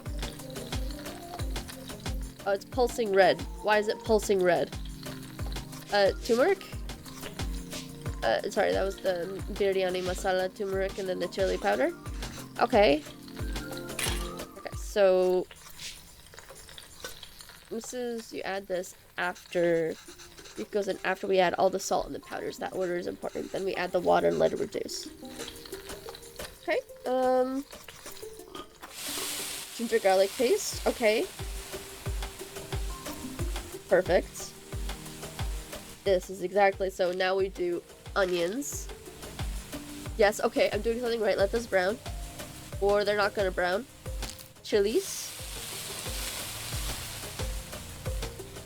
Oh, it's pulsing red. Why is it pulsing red? Turmeric? Sorry, that was the biryani masala, turmeric, and then the chili powder. Okay. Okay, so you add this after, it goes in after we add all the salt and the powders. That order is important. Then we add the water and let it reduce. Okay, ginger garlic paste, okay. Perfect. This is exactly, so now we do onions. Yes, okay, I'm doing something right. Let those brown. Or they're not gonna brown. Chilies.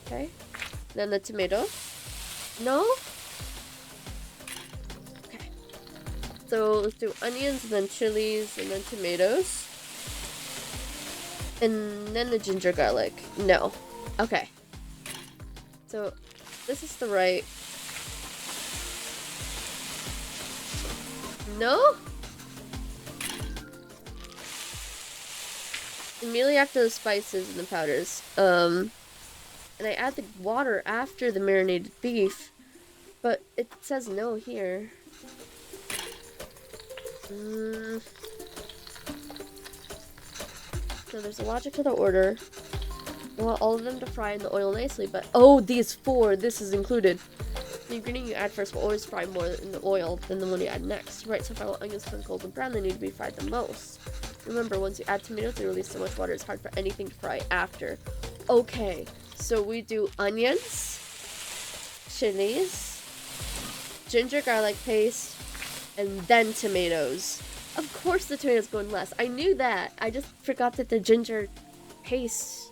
Okay. Then the tomato. No? Okay. So let's do onions, and then chilies, and then tomatoes. And then the ginger garlic. No. Okay. So this is the right. No? Immediately after the spices and the powders. And I add the water after the marinated beef. But it says no here. So there's a logic to the order. I want all of them to fry in the oil nicely, but oh, these 4, this is included. The ingredient you add first will always fry more in the oil than the one you add next. Right, so if I want onions to turn golden brown, they need to be fried the most. Remember, once you add tomatoes, they release so much water, it's hard for anything to fry after. Okay, so we do onions, chilies, ginger garlic paste, and then tomatoes. Of course the tomatoes go in less. I knew that. I just forgot that the ginger paste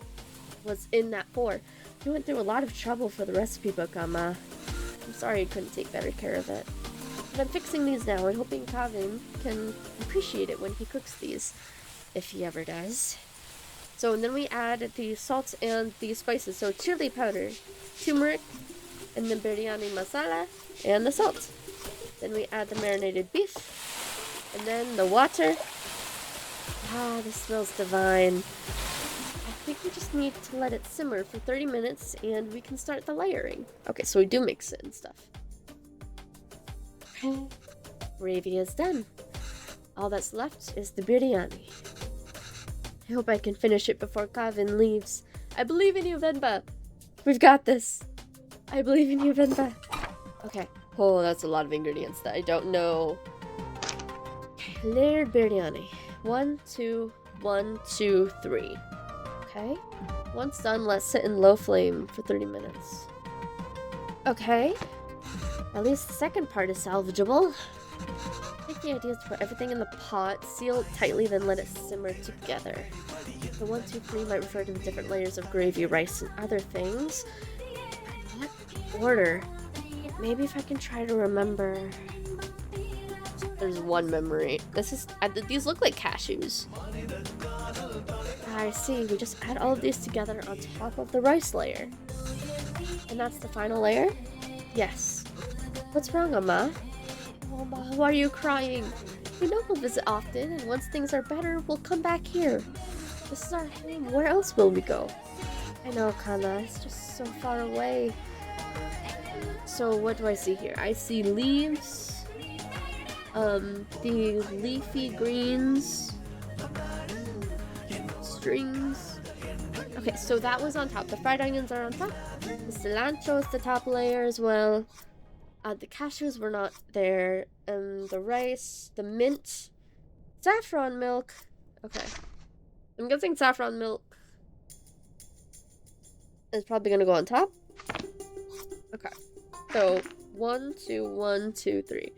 was in that 4. You went through a lot of trouble for the recipe book, Amma. I'm sorry you couldn't take better care of it. But I'm fixing these now and hoping Kavin can appreciate it when he cooks these. If he ever does. So, and then we add the salts and the spices. So, chili powder, turmeric, and then biryani masala, and the salt. Then we add the marinated beef. And then the water. Ah, this smells divine. I think we just need to let it simmer for 30 minutes and we can start the layering. Okay, so we do mix it and stuff. Okay. Gravy is done. All that's left is the biryani. I hope I can finish it before Kavin leaves. I believe in you, VENBA. We've got this. I believe in you, VENBA. Okay. Oh, that's a lot of ingredients that I don't know. Okay, layered biryani. 1, 2, 1, 2, 3. Okay. Once done, let's sit in low flame for 30 minutes. Okay. At least the second part is salvageable. I think the idea is to put everything in the pot, seal it tightly, then let it simmer together. The 1, 2, 3 might refer to the different layers of gravy, rice, and other things. In what order? Maybe if I can try to remember. There's one memory. These look like cashews. I see. We just add all of these together on top of the rice layer. And that's the final layer? Yes. What's wrong, Amma? Oh, Ma, why are you crying? We know we'll visit often, and once things are better, we'll come back here. This is our home. Where else will we go? I know, Kana. It's just so far away. So what do I see here? I see leaves. The leafy greens. Strings. Okay, so that was on top. The fried onions are on top. The cilantro is the top layer as well. The cashews were not there. The rice, the mint, saffron milk. Okay. I'm guessing saffron milk is probably gonna go on top. Okay. So 1, 2, 1, 2, 3.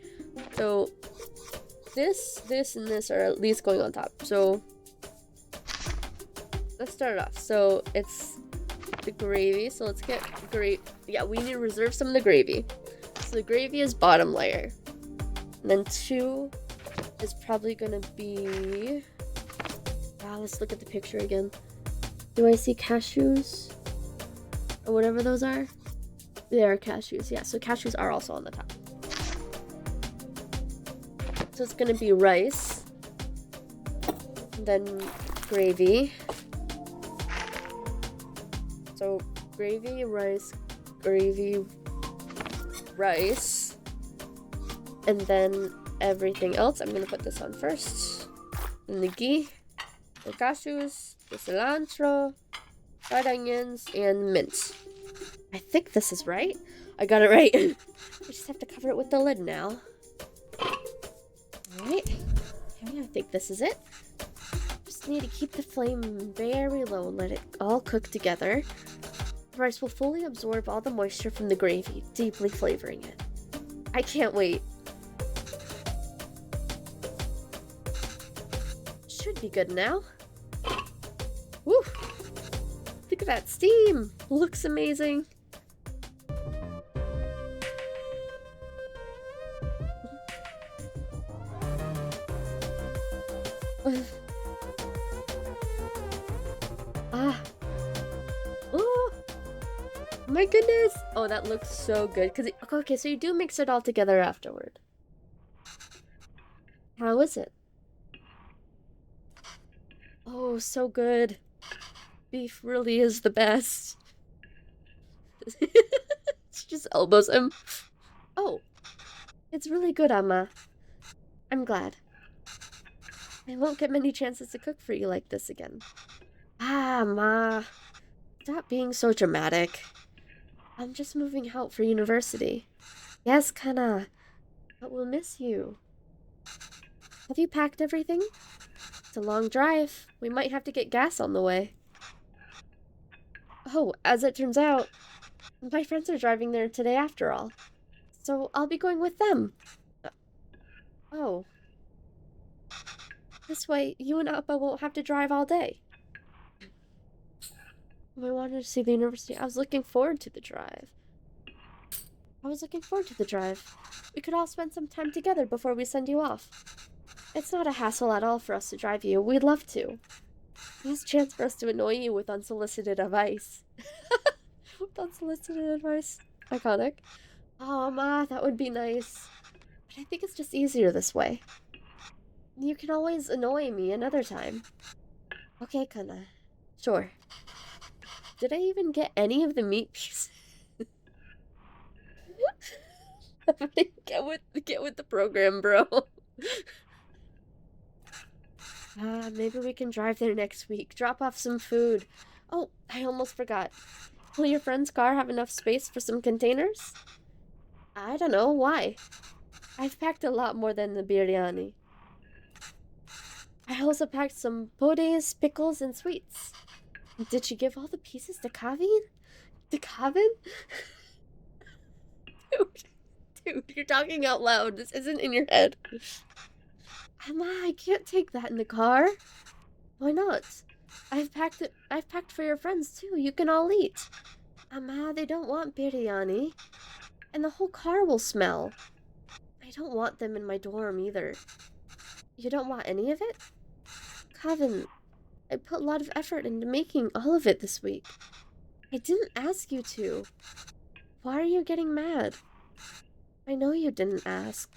So this, and this are at least going on top. So let's start it off. So it's the gravy. So let's get yeah, we need to reserve some of the gravy. So the gravy is bottom layer. And then 2 is probably gonna be... Wow, let's look at the picture again. Do I see cashews? Or whatever those are? They are cashews, yeah. So cashews are also on the top. So it's gonna be rice. And then gravy. So gravy, rice, and then everything else. I'm gonna put this on first. And the ghee, the cashews, the cilantro, fried onions, and mint. I think this is right. I got it right. I just have to cover it with the lid now. Alright. Okay, I think this is it. Just need to keep the flame very low and let it all cook together. The rice will fully absorb all the moisture from the gravy, deeply flavoring it. I can't wait. Should be good now. Woo! Look at that steam! Looks amazing. Oh my goodness! Oh, that looks so good. Okay, so you do mix it all together afterward. How is it? Oh, so good. Beef really is the best. She just elbows him. Oh, it's really good, Amma. I'm glad. I won't get many chances to cook for you like this again. Ah, Ma. Stop being so dramatic. I'm just moving out for university. Yes, Kana. But we'll miss you. Have you packed everything? It's a long drive. We might have to get gas on the way. Oh, as it turns out, my friends are driving there today after all. So I'll be going with them. Oh. This way, you and Appa won't have to drive all day. I wanted to see the university. I was looking forward to the drive. We could all spend some time together before we send you off. It's not a hassle at all for us to drive you. We'd love to. It's a chance for us to annoy you with unsolicited advice. With unsolicited advice. Iconic. Oh, Ma, that would be nice. but I think it's just easier this way. You can always annoy me another time. Okay, Kana. Sure. Did I even get any of the meat pieces? Get with the program, bro. Maybe we can drive there next week. Drop off some food. Oh, I almost forgot. Will your friend's car have enough space for some containers? I don't know. Why? I've packed a lot more than the biryani. I also packed some podes, pickles, and sweets. Did she give all the pieces to Kavin? To Kavin? Dude, you're talking out loud. This isn't in your head. Emma, I can't take that in the car. Why not? I've packed for your friends too. You can all eat. Emma, they don't want biryani. And the whole car will smell. I don't want them in my dorm either. You don't want any of it? Kevin, I put a lot of effort into making all of it this week. I didn't ask you to. Why are you getting mad? I know you didn't ask.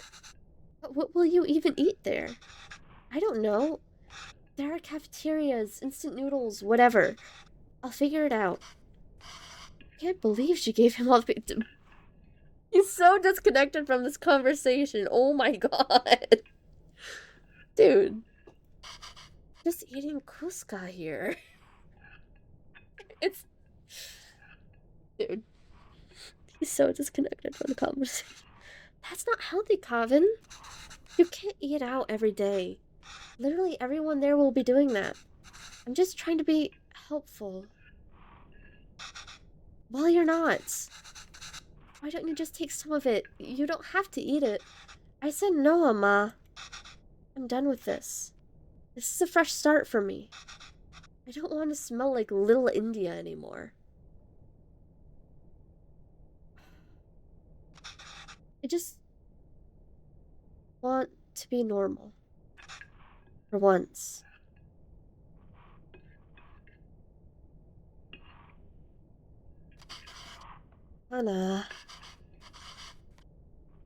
But what will you even eat there? I don't know. There are cafeterias, instant noodles, whatever. I'll figure it out. I can't believe she gave him all the... He's so disconnected from this conversation. Oh my god. Dude. Just eating Cusca here. It's... Dude. He's so disconnected from the conversation. That's not healthy, Kevin. You can't eat out every day. Literally everyone there will be doing that. I'm just trying to be helpful. Well, you're not. Why don't you just take some of it? You don't have to eat it. I said no, Amma. I'm done with this. This is a fresh start for me. I don't want to smell like Little India anymore. I just want to be normal. For once. Anna.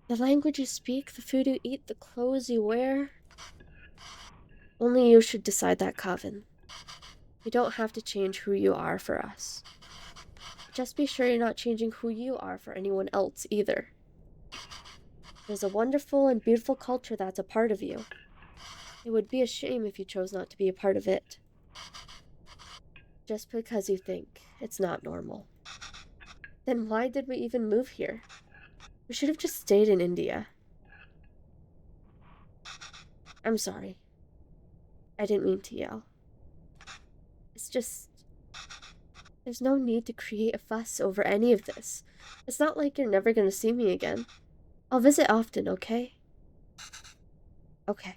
The language you speak, the food you eat, the clothes you wear. Only you should decide that, Kevin. You don't have to change who you are for us. Just be sure you're not changing who you are for anyone else either. There's a wonderful and beautiful culture that's a part of you. It would be a shame if you chose not to be a part of it. Just because you think it's not normal. Then why did we even move here? We should have just stayed in India. I'm sorry. I didn't mean to yell. It's just... There's no need to create a fuss over any of this. It's not like you're never gonna see me again. I'll visit often, okay? Okay.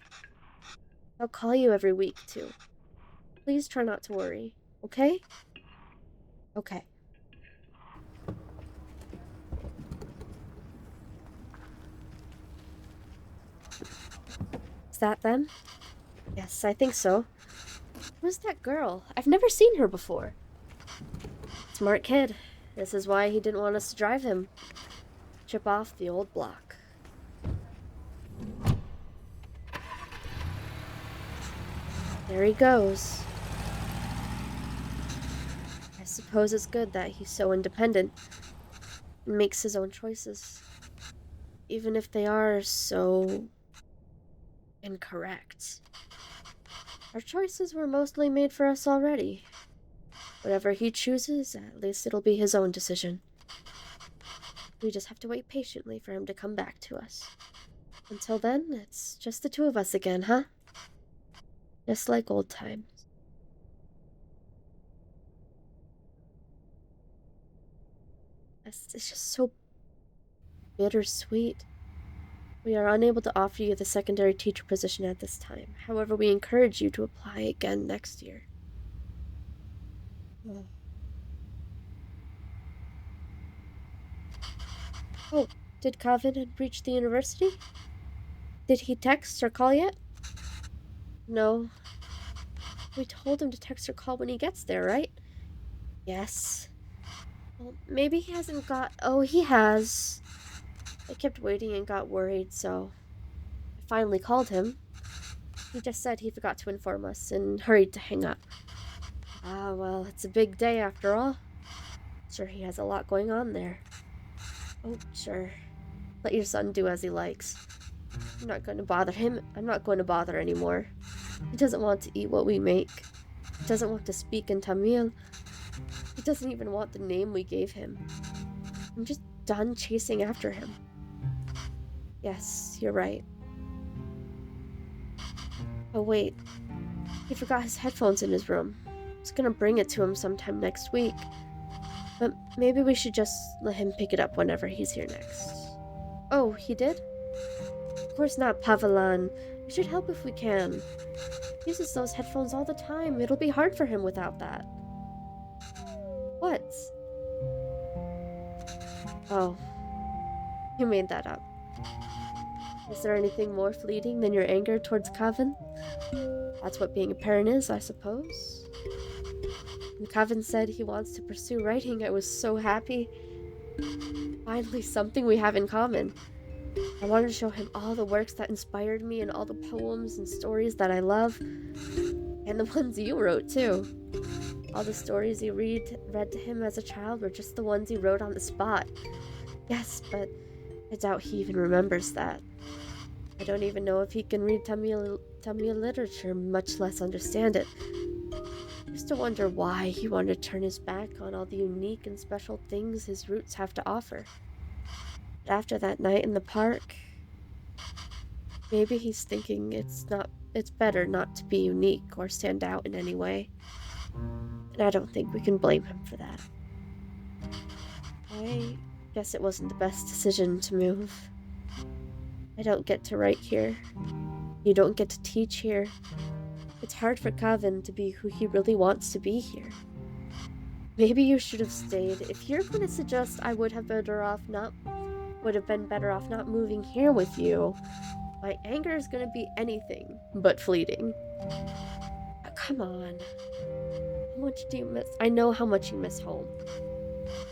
I'll call you every week, too. Please try not to worry, okay? Okay. Is that them? Yes, I think so. Who's that girl? I've never seen her before. Smart kid. This is why he didn't want us to drive him. Chip off the old block. There he goes. I suppose it's good that he's so independent and makes his own choices. Even if they are so... incorrect. Our choices were mostly made for us already. Whatever he chooses, at least it'll be his own decision. We just have to wait patiently for him to come back to us. Until then, it's just the two of us again, huh? Just like old times. It's just so bittersweet. We are unable to offer you the secondary teacher position at this time. However, we encourage you to apply again next year. Oh, did Kevin reach the university? Did he text or call yet? No. We told him to text or call when he gets there, right? Yes. Well, maybe he hasn't got... Oh, he has. I kept waiting and got worried, so I finally called him. He just said he forgot to inform us and hurried to hang up. Ah, well, it's a big day after all. Sure, he has a lot going on there. Oh, sure. Let your son do as he likes. I'm not going to bother him. I'm not going to bother anymore. He doesn't want to eat what we make. He doesn't want to speak in Tamil. He doesn't even want the name we gave him. I'm just done chasing after him. Yes, you're right. Oh, wait. He forgot his headphones in his room. I was gonna bring it to him sometime next week. But maybe we should just let him pick it up whenever he's here next. Oh, he did? Of course not, Pavalan. We should help if we can. He uses those headphones all the time. It'll be hard for him without that. What? Oh. You made that up. Is there anything more fleeting than your anger towards Kavan? That's what being a parent is, I suppose. When Kavan said he wants to pursue writing, I was so happy. Finally, something we have in common. I wanted to show him all the works that inspired me and all the poems and stories that I love. And the ones you wrote, too. All the stories you read to him as a child were just the ones you wrote on the spot. Yes, but I doubt he even remembers that. I don't even know if he can read Tamil literature, much less understand it. I used to wonder why he wanted to turn his back on all the unique and special things his roots have to offer. But after that night in the park, maybe he's thinking it's better not to be unique or stand out in any way. And I don't think we can blame him for that. I guess it wasn't the best decision to move. I don't get to write here. You don't get to teach here. It's hard for Kavan to be who he really wants to be here. Maybe you should have stayed. If you're going to suggest I would have been better off not moving here with you, my anger is going to be anything but fleeting. Oh, come on. How much do you miss? I know how much you miss home.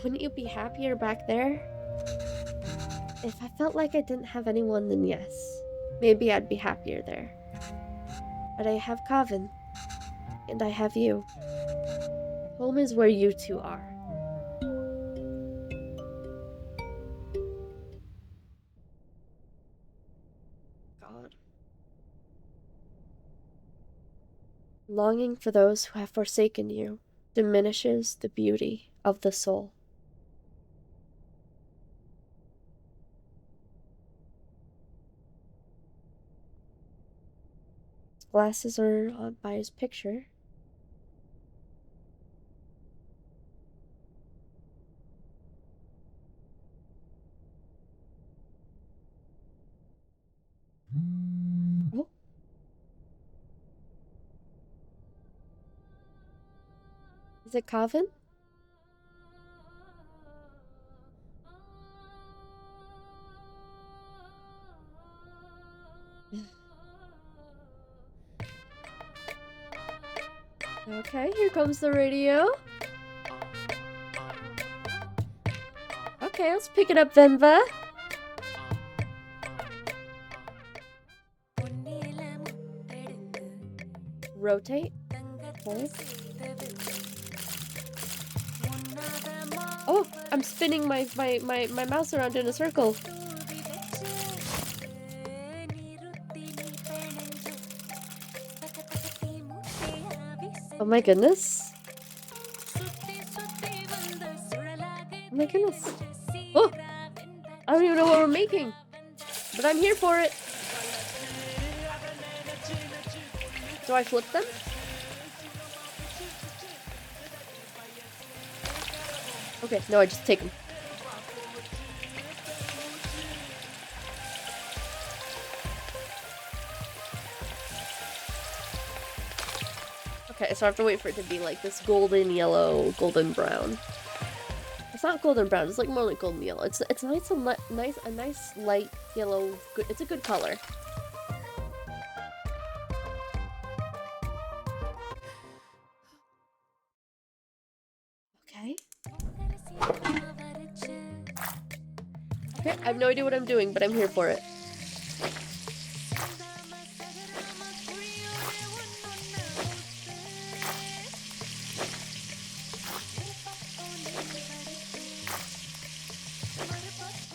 Wouldn't you be happier back there? If I felt like I didn't have anyone, then yes. Maybe I'd be happier there. But I have Kavan. And I have you. Home is where you two are. God. Longing for those who have forsaken you diminishes the beauty of the soul. His glasses are on by his picture. Oh. Is it Kavan? Okay, here comes the radio. Okay, let's pick it up, VENBA. Rotate. Okay. Oh, I'm spinning my mouse around in a circle. Oh my goodness. Oh my goodness. Oh! I don't even know what we're making. But I'm here for it. Do I flip them? Okay, no, I just take them. Okay, so I have to wait for it to be like this golden yellow, golden brown. It's not golden brown, it's like more like golden yellow. It's nice and a nice light yellow. Good, it's a good color. Okay. Okay, I have no idea what I'm doing, but I'm here for it.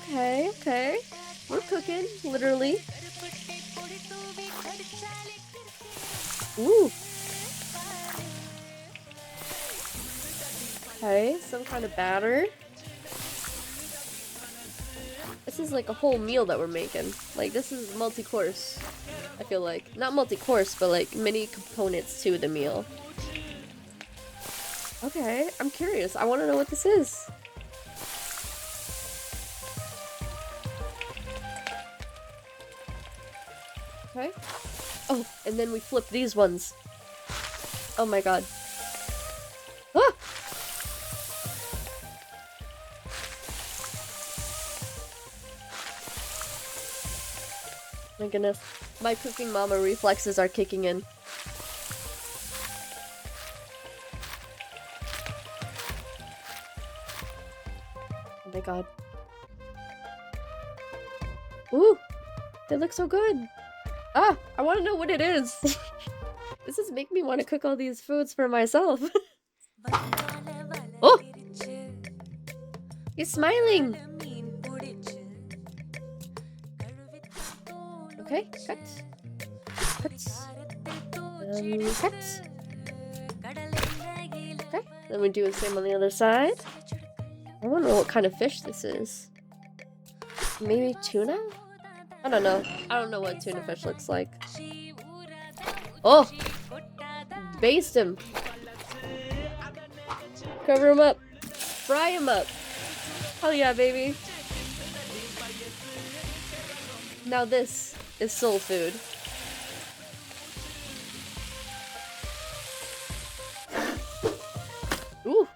Okay, okay. We're cooking, literally. Ooh. Okay, some kind of batter. This is like a whole meal that we're making. Like, this is multi-course, I feel like. Not multi-course, but like many components to the meal. Okay, I'm curious. I want to know what this is. Okay. Oh, and then we flip these ones. Oh my god. Ah! My goodness. My cooking mama reflexes are kicking in. Oh my god. Ooh! They look so good! Ah! I want to know what it is! This is making me want to cook all these foods for myself. Oh! He's smiling! Okay, cut. Cut. Cut. Okay, then we do the same on the other side. I don't know what kind of fish this is. Maybe tuna? I don't know. I don't know what tuna fish looks like. Oh! Baste him! Cover him up! Fry him up! Hell yeah, baby! Now this is soul food. Ooh!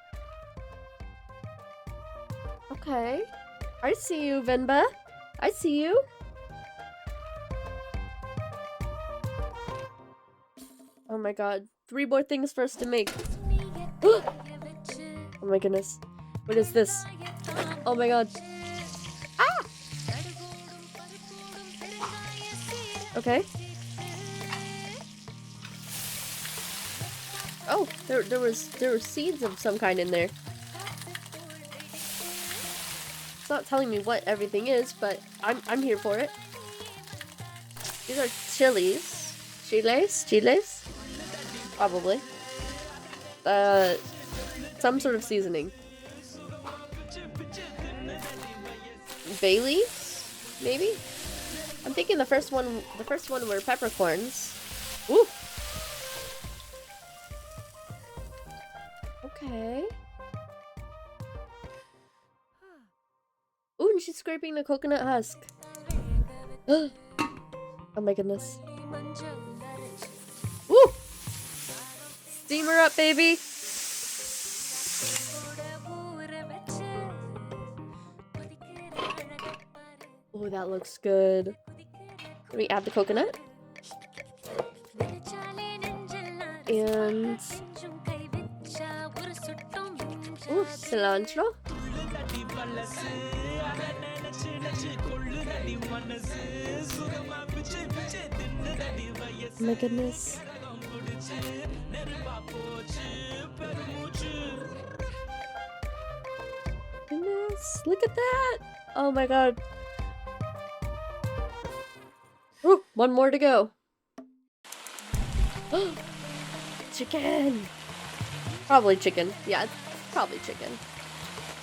Okay. I see you, VENBA. I see you. Oh my god. 3 more things for us to make. Oh my goodness. What is this? Oh my god. Ah! Okay. Oh, there were seeds of some kind in there. It's not telling me what everything is, but I'm here for it. These are chilies. Chiles? Probably. Some sort of seasoning. Bay leaves? Maybe? I'm thinking the first one were peppercorns. Ooh! Okay. Ooh, and she's scraping the coconut husk. Oh my goodness. Ooh! Steam her up, baby! Oh, that looks good. Let me add the coconut. And... ooh, cilantro. Oh my goodness. Goodness, look at that! Oh my god. Ooh, 1 more to go. Chicken! Probably chicken. Yeah, it's probably chicken.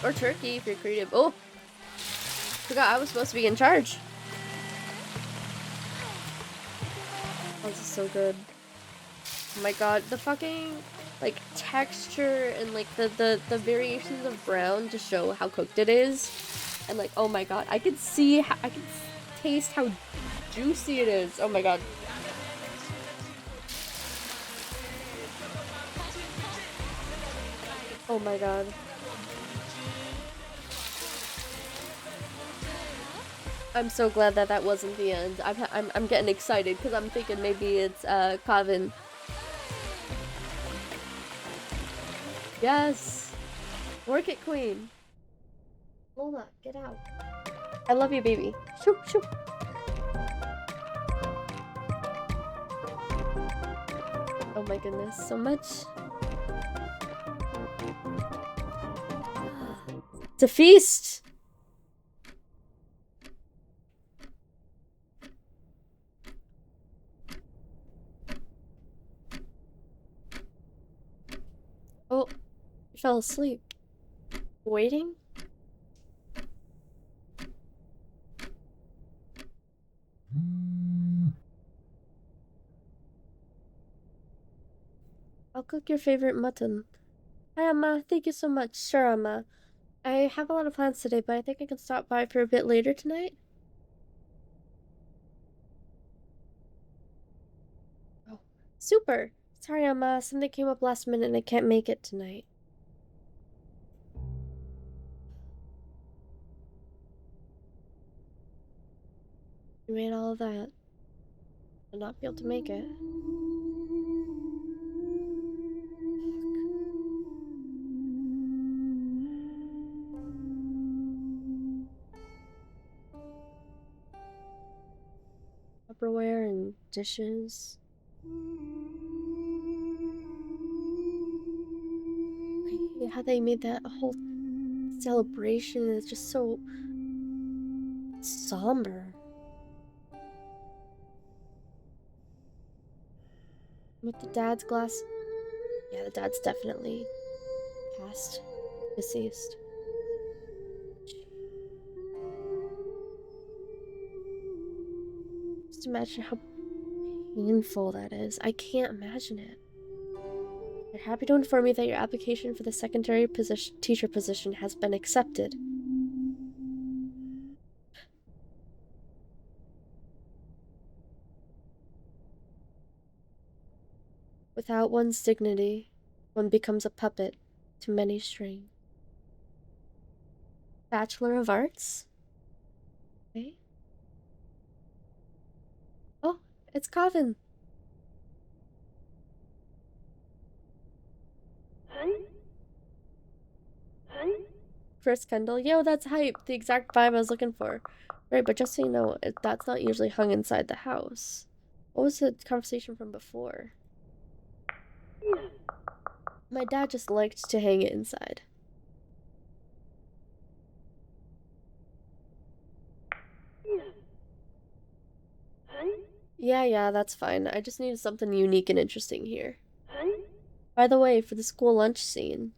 Or turkey if you're creative. Oh! Forgot I was supposed to be in charge. Oh, this is so good. Oh my god, the fucking like texture and like the variations of brown to show how cooked it is. And like, oh my god, I can see how, I can taste how juicy it is. Oh my god. Oh my god. I'm so glad that that wasn't the end. I'm getting excited because I'm thinking maybe it's Kavin. Yes. Work it, queen. Lola, get out. I love you, baby. Shoo, shoo. Oh my goodness, so much. It's a feast. You fell asleep. Waiting? I'll cook your favorite mutton. Hi, Emma. Thank you so much. Sure, Emma. I have a lot of plans today, but I think I can stop by for a bit later tonight. Oh, super. Sorry, Emma. Something came up last minute and I can't make it tonight. You made all of that. I'll not be able to make it. Tupperware and dishes. How they made that whole celebration is just so somber. With the dad's glass. Yeah, the dad's definitely passed. Deceased. Just imagine how painful that is. I can't imagine it. We're happy to inform you that your application for the secondary teacher position has been accepted. Without one's dignity, one becomes a puppet to many strings. Bachelor of Arts? Okay. Oh, it's Coven. Chris Kendall. Yo, that's hype. The exact vibe I was looking for. Right, but just so you know, that's not usually hung inside the house. What was the conversation from before? My dad just liked to hang it inside. Yeah, that's fine. I just needed something unique and interesting here. By the way, for the school lunch scene,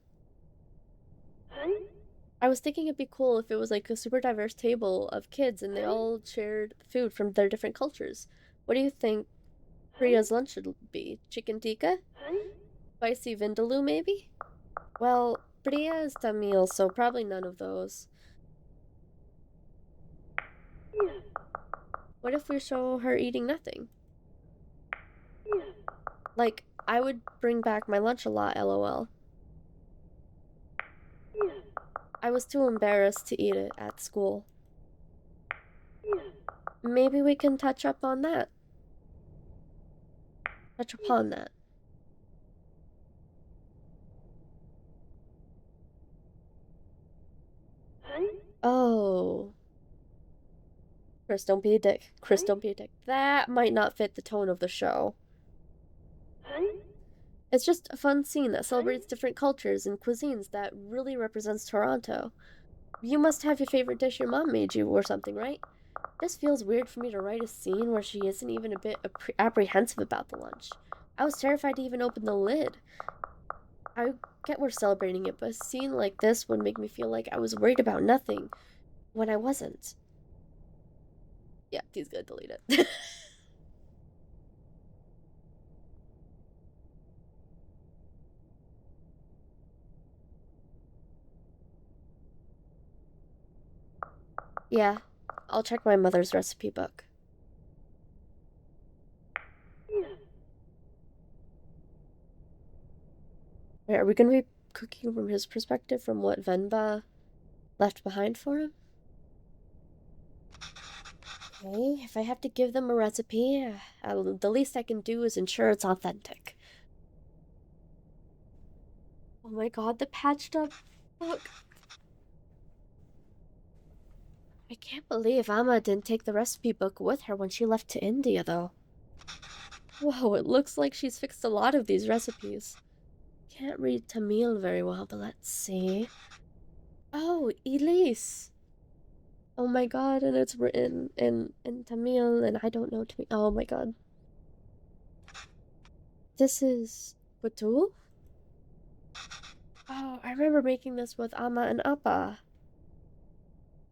I was thinking it'd be cool if it was like a super diverse table of kids and they all shared food from their different cultures. What do you think Priya's lunch should be? Chicken tikka? Spicy vindaloo, maybe? Well, Priya is Tamil, so probably none of those. What if we show her eating nothing? Like, I would bring back my lunch a lot, lol. I was too embarrassed to eat it at school. Maybe we can touch up on that. Touch upon that. Oh. Chris, don't be a dick. Chris, don't be a dick. That might not fit the tone of the show. It's just a fun scene that celebrates different cultures and cuisines that really represents Toronto. You must have your favorite dish your mom made you or something, right? This feels weird for me to write a scene where she isn't even a bit apprehensive about the lunch. I was terrified to even open the lid. I get we're celebrating it, but a scene like this would make me feel like I was worried about nothing when I wasn't. Yeah, he's gonna delete it. Yeah, I'll check my mother's recipe book. Wait, are we gonna be cooking from his perspective, from what Venba left behind for him? Okay, if I have to give them a recipe, the least I can do is ensure it's authentic. Oh my god, the patched up book. I can't believe Amma didn't take the recipe book with her when she left to India, though. Whoa, it looks like she's fixed a lot of these recipes. Can't read Tamil very well, but let's see. Oh, Elise! Oh my god, and it's written in Tamil, and I don't know Tamil. Oh my god. This is Batul? Oh, I remember making this with Amma and Appa.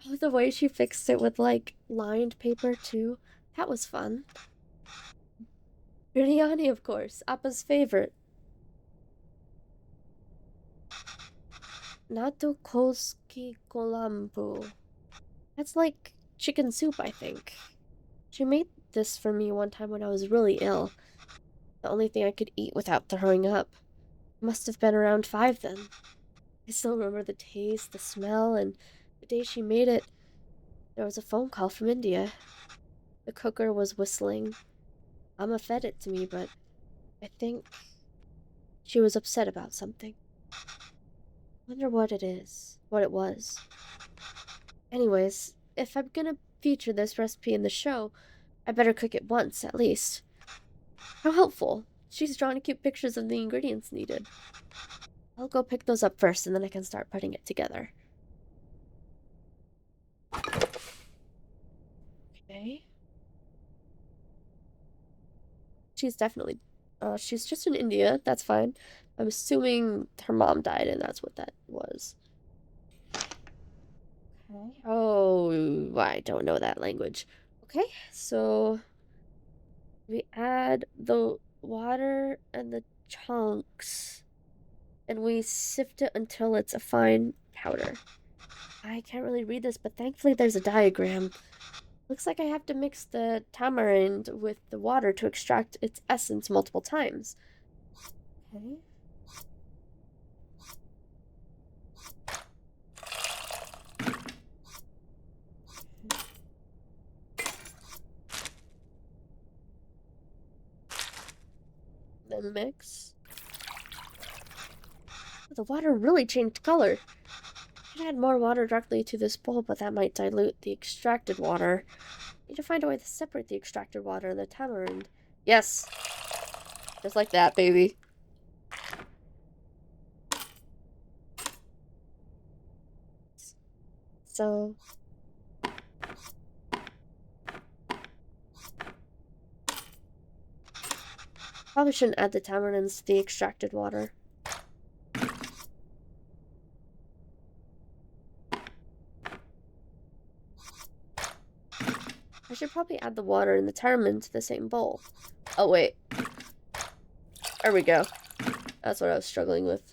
Oh, the way she fixed it with, like, lined paper, too. That was fun. Biryani, of course. Appa's favorite. Natu koski kolambu. That's like chicken soup, I think. She made this for me one time when I was really ill. The only thing I could eat without throwing up. Must have been around 5 then. I still remember the taste, the smell, and the day she made it, there was a phone call from India. The cooker was whistling. Amma fed it to me, but I think she was upset about something. Wonder what it is. What it was. Anyways, if I'm gonna feature this recipe in the show, I better cook it once, at least. How helpful. She's drawing cute pictures of the ingredients needed. I'll go pick those up first, and then I can start putting it together. Okay. She's definitely... she's just in India. That's fine. I'm assuming her mom died, and that's what that was. Okay. Oh, I don't know that language. Okay, so... we add the water and the chunks, and we sift it until it's a fine powder. I can't really read this, but thankfully there's a diagram. Looks like I have to mix the tamarind with the water to extract its essence multiple times. Okay. Then mix. The water really changed color. I could add more water directly to this bowl, but that might dilute the extracted water. Need to find a way to separate the extracted water and the tamarind. Yes! Just like that, baby. So... probably shouldn't add the tamarinds to the extracted water. I should probably add the water and the tamarind to the same bowl. Oh, wait. There we go. That's what I was struggling with.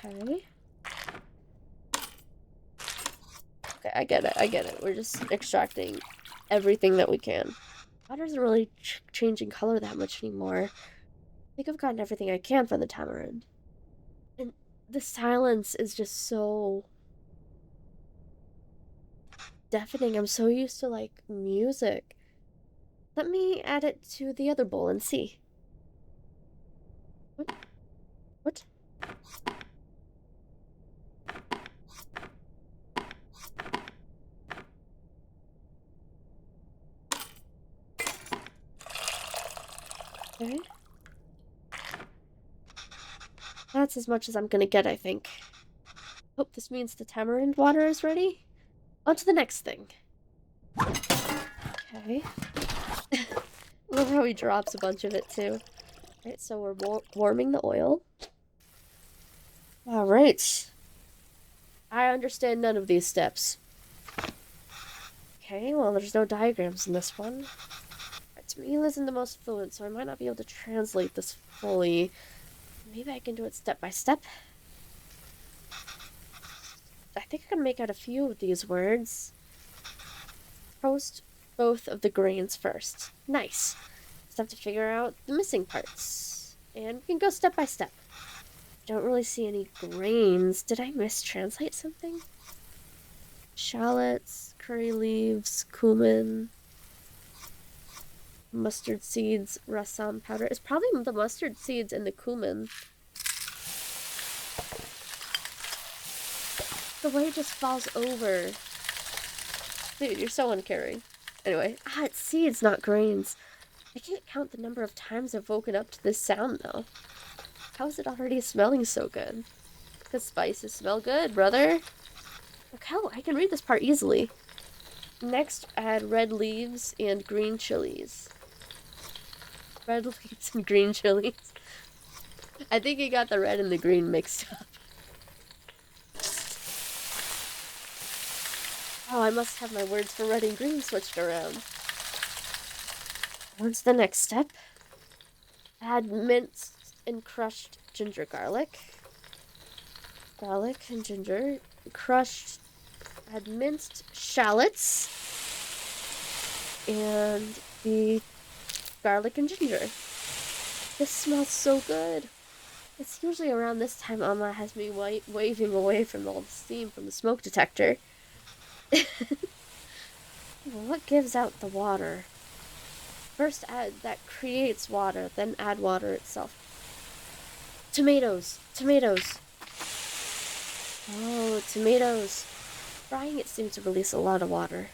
Okay. Okay, I get it, I get it. We're just extracting everything that we can. Water isn't really changing color that much anymore. I think I've gotten everything I can from the tamarind. And the silence is just so deafening. I'm so used to, like, music. Let me add it to the other bowl and see. What? What? Okay. That's as much as I'm gonna get, I think. Hope this means the tamarind water is ready. On to the next thing. Okay. Love how he drops a bunch of it, too. Alright, so we're warming the oil. Alright. I understand none of these steps. Okay, well, there's no diagrams in this one. Tamil isn't the most fluent, so I might not be able to translate this fully. Maybe I can do it step by step. I think I can make out a few of these words. Roast both of the grains first. Nice. Just have to figure out the missing parts. And we can go step by step. Don't really see any grains. Did I mistranslate something? Shallots, curry leaves, cumin, mustard seeds, rasam powder. It's probably the mustard seeds and the cumin. The way it just falls over. Dude, you're so uncaring. Anyway, it's seeds, not grains. I can't count the number of times I've woken up to this sound, though. How is it already smelling so good? The spices smell good, brother. Look how I can read this part easily. Next, add red leaves and green chilies. Red leaves and green chilies. I think you got the red and the green mixed up. Oh, I must have my words for red and green switched around. What's the next step? Add minced and crushed ginger garlic. Garlic and ginger. Crushed. Add minced shallots. And the garlic and ginger. This smells so good. It's usually around this time Amma has me waving away from all the steam from the smoke detector. What gives out the water? First add that creates water, then add water itself. Tomatoes! Tomatoes! Oh, tomatoes. Frying it seems to release a lot of water.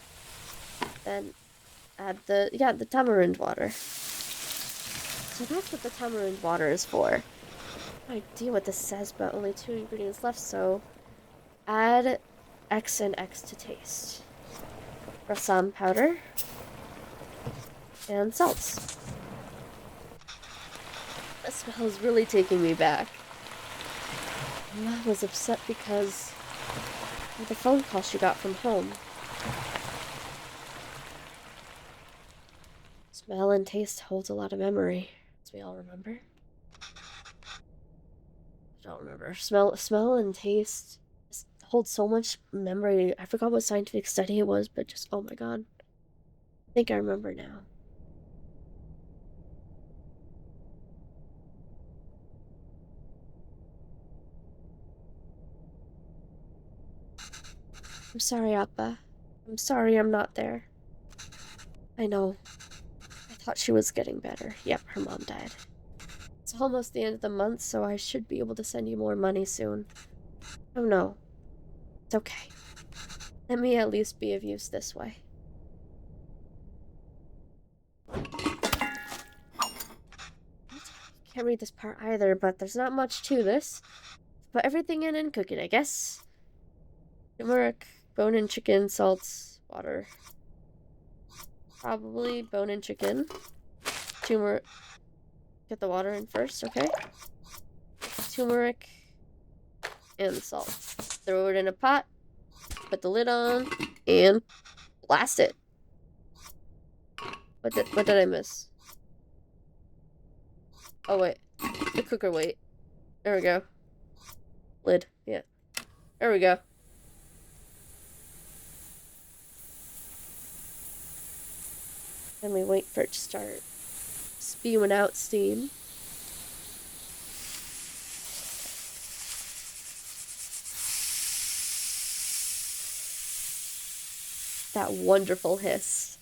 Then add the tamarind water. So that's what the tamarind water is for. No idea what this says, but only 2 ingredients left, so add X and X to taste. Balsam powder and salt. The smell is really taking me back. Mom was upset because of the phone call she got from home. Smell and taste holds a lot of memory, as we all remember. I don't remember. Smell and taste just hold so much memory. I forgot what scientific study it was, but just, oh my god. I think I remember now. I'm sorry, Appa. I'm sorry I'm not there. I know. I thought she was getting better. Yep, her mom died. It's almost the end of the month, so I should be able to send you more money soon. Oh no. It's okay. Let me at least be of use this way. Can't read this part either, but there's not much to this. Put everything in and cook it, I guess. Turmeric, bone-in chicken, salt, water. Probably bone-in chicken. Turmeric. Get the water in first, okay? Turmeric and salt. Throw it in a pot. Put the lid on and blast it. What did I miss? Oh wait, the cooker weight. There we go. Lid, yeah. There we go. And we wait for it to start spewing out steam. That wonderful hiss.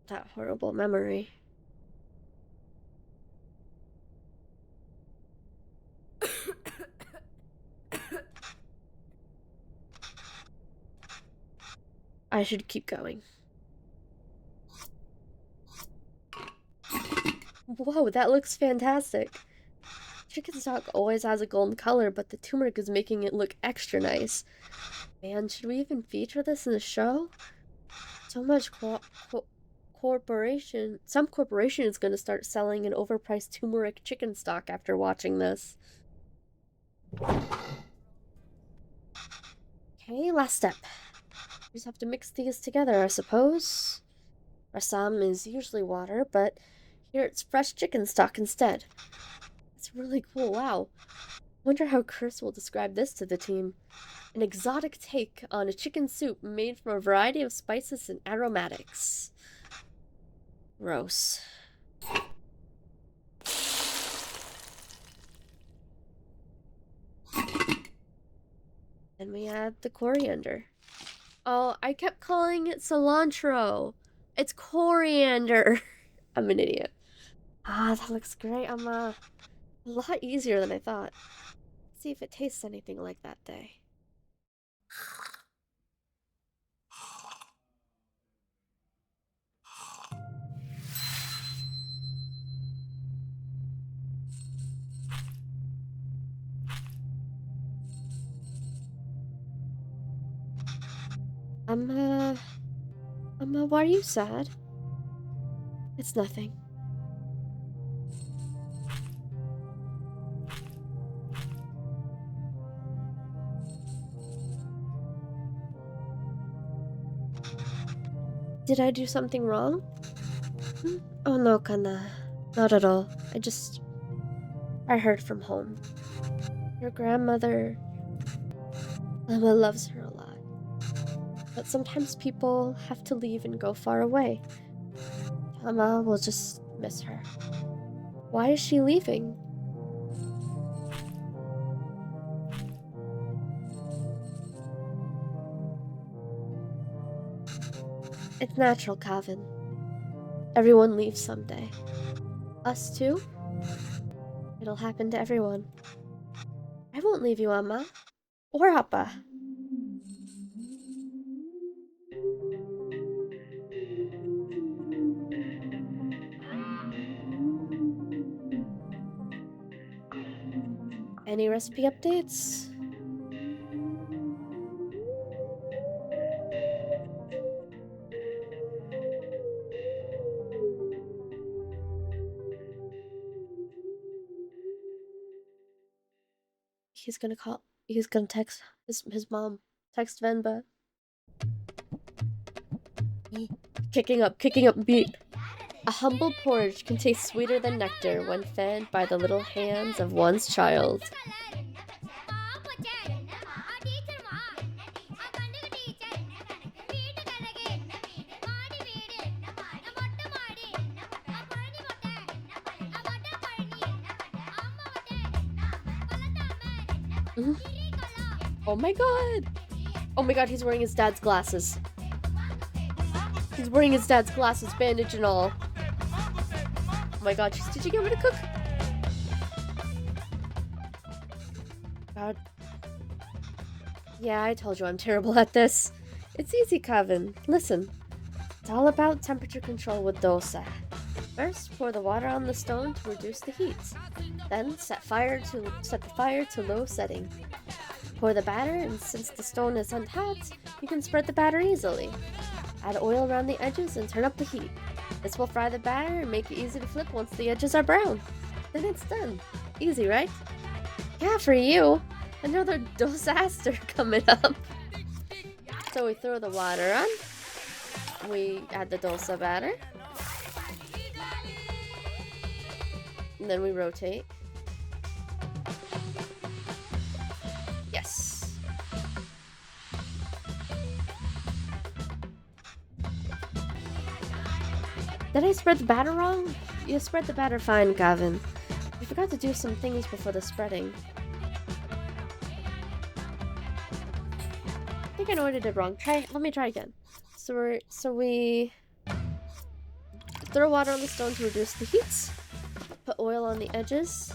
That horrible memory. I should keep going. Whoa, that looks fantastic. Chicken stock always has a golden color, but the turmeric is making it look extra nice. Man, should we even feature this in the show? So much corporation. Some corporation is going to start selling an overpriced turmeric chicken stock after watching this. Okay, last step. We just have to mix these together, I suppose. Rasam is usually water, but here it's fresh chicken stock instead. It's really cool, wow. Wonder how Chris will describe this to the team. An exotic take on a chicken soup made from a variety of spices and aromatics. Gross. Then we add the coriander. Oh, I kept calling it cilantro. It's coriander. I'm an idiot. Ah, that looks great. I'm a lot easier than I thought. Let's see if it tastes anything like that day. Um, why are you sad? It's nothing. Did I do something wrong? Oh no, Kana. Not at all. I heard from home. Your grandmother... Emma loves her a lot. But sometimes people have to leave and go far away. Emma will just miss her. Why is she leaving? It's natural, Calvin. Everyone leaves someday. Us too? It'll happen to everyone. I won't leave you, Amma. Or Appa. Any recipe updates? He's gonna text his mom. Text Venba. Kicking up beat. A humble porridge can taste sweeter than nectar when fed by the little hands of one's child. Oh my god! Oh my god, he's wearing his dad's glasses. He's wearing his dad's glasses, bandage and all. Oh my god, she's teaching him how to cook. God. Yeah, I told you I'm terrible at this. It's easy, Kevin. Listen. It's all about temperature control with dosa. First, pour the water on the stone to reduce the heat. Then, set the fire to low setting. Pour the batter, and since the stone is unhot, you can spread the batter easily. Add oil around the edges and turn up the heat. This will fry the batter and make it easy to flip once the edges are brown. Then it's done. Easy, right? Yeah, for you. Another disaster coming up. So we throw the water on. We add the dosa batter. And then we rotate. Yes. Did I spread the batter wrong? You spread the batter fine, Gavin. You forgot to do some things before the spreading. I think I know what I did wrong. Let me try again. So we throw water on the stone to reduce the heat. Put oil on the edges.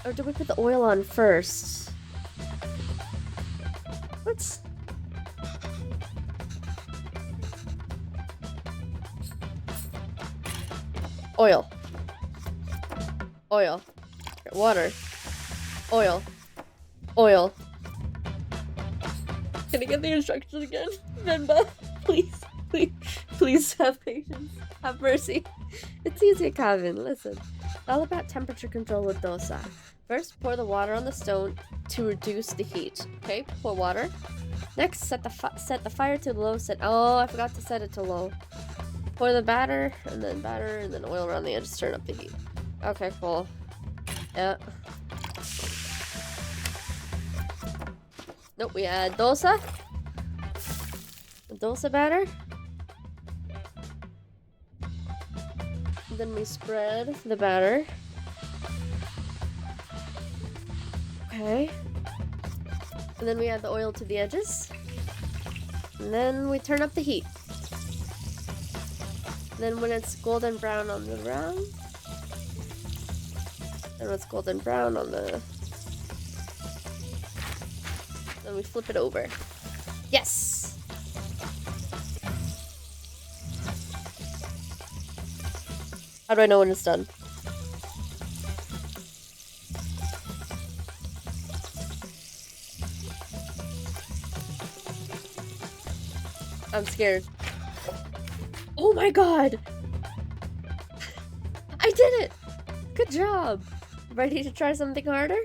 Or do we put the oil on first? What? Oil. Oil. Water. Oil. Oil. Can I get the instructions again? Venba, please have patience. Have mercy. It's easy, Calvin. Listen. It's all about temperature control with dosa. First, pour the water on the stone to reduce the heat. Okay, pour water. Next, set the fire to low. Oh, I forgot to set it to low. Pour the batter, and then oil around the edges. Turn up the heat. Okay, cool. Yeah. Nope, we add dosa. Dosa batter. Then we spread the batter. Okay. And then we add the oil to the edges. And then we turn up the heat. And then when it's golden brown on the ground. And when it's golden brown on the... Then we flip it over. Yes! How do I know when it's done? I'm scared. Oh my god! I did it! Good job! Ready to try something harder?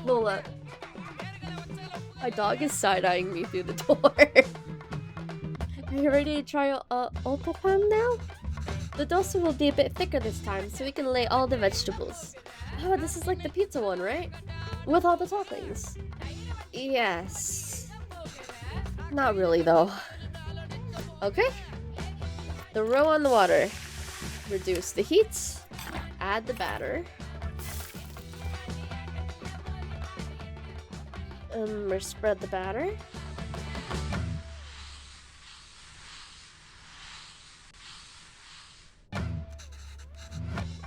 Lola, my dog is side-eyeing me through the door. Are you ready to try Otapam now? The dosa will be a bit thicker this time, so we can lay all the vegetables. Oh, this is like the pizza one, right? With all the toppings. Yes. Not really, though. Okay. Throw on the water. Reduce the heat. Add the batter. Or spread the batter.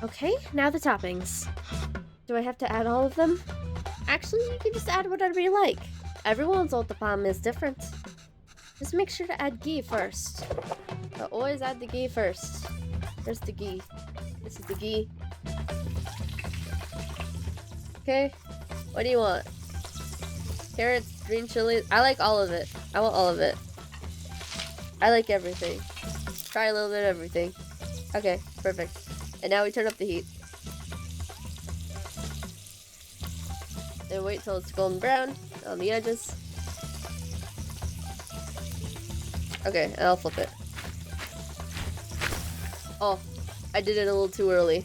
Okay, now the toppings. Do I have to add all of them? Actually, you can just add whatever you like. Everyone's otapam is different. Just make sure to add ghee first. But always add the ghee first. There's the ghee. This is the ghee. Okay, what do you want? Carrots, green chilies. I like all of it. I want all of it. I like everything. Try a little bit of everything. Okay, perfect. And now we turn up the heat. And wait till it's golden brown on the edges. Okay, and I'll flip it. Oh, I did it a little too early.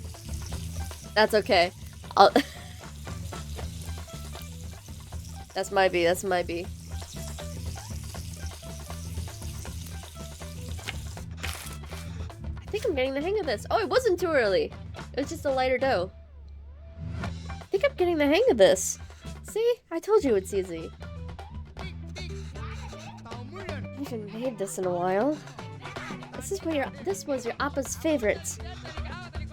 That's okay. That's my bee, that's my bee. I think I'm getting the hang of this. Oh, it wasn't too early. It was just a lighter dough. I think I'm getting the hang of this. See? I told you it's easy. I haven't made this in a while. This was your appa's favorite.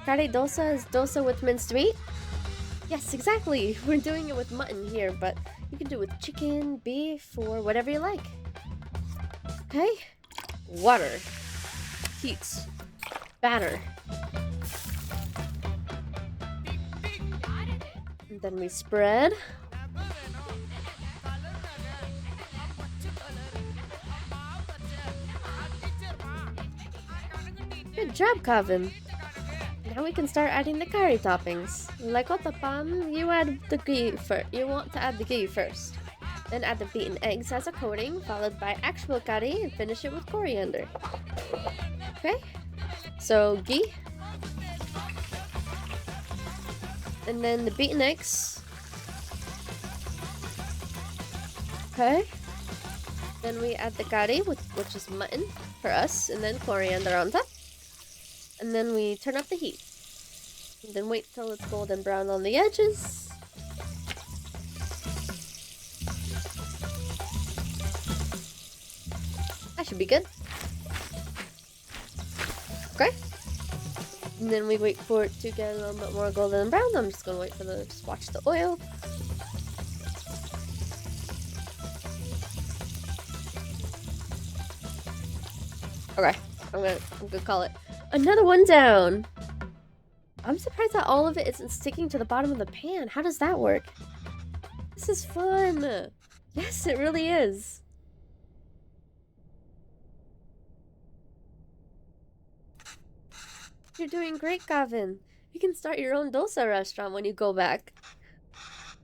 Kare dosa is dosa with minced meat? Yes, exactly. We're doing it with mutton here, but you can do it with chicken, beef, or whatever you like. Okay? Water. Heat. Batter. And then we spread. Good job, Kavin. Now we can start adding the curry toppings. Like otapam, you add the ghee first. You want to add the ghee first. Then add the beaten eggs as a coating, followed by actual curry, and finish it with coriander. Okay? So, ghee. And then the beaten eggs. Okay? Then we add the curry, which is mutton for us, and then coriander on top. And then we turn up the heat. And then wait till it's golden brown on the edges. That should be good. Okay. And then we wait for it to get a little bit more golden brown. I'm just gonna wait for just watch the oil. Okay, I'm gonna call it. Another one down. I'm surprised that all of it isn't sticking to the bottom of the pan. How does that work? This is fun. Yes, it really is. You're doing great, Gavin. You can start your own dosa restaurant when you go back.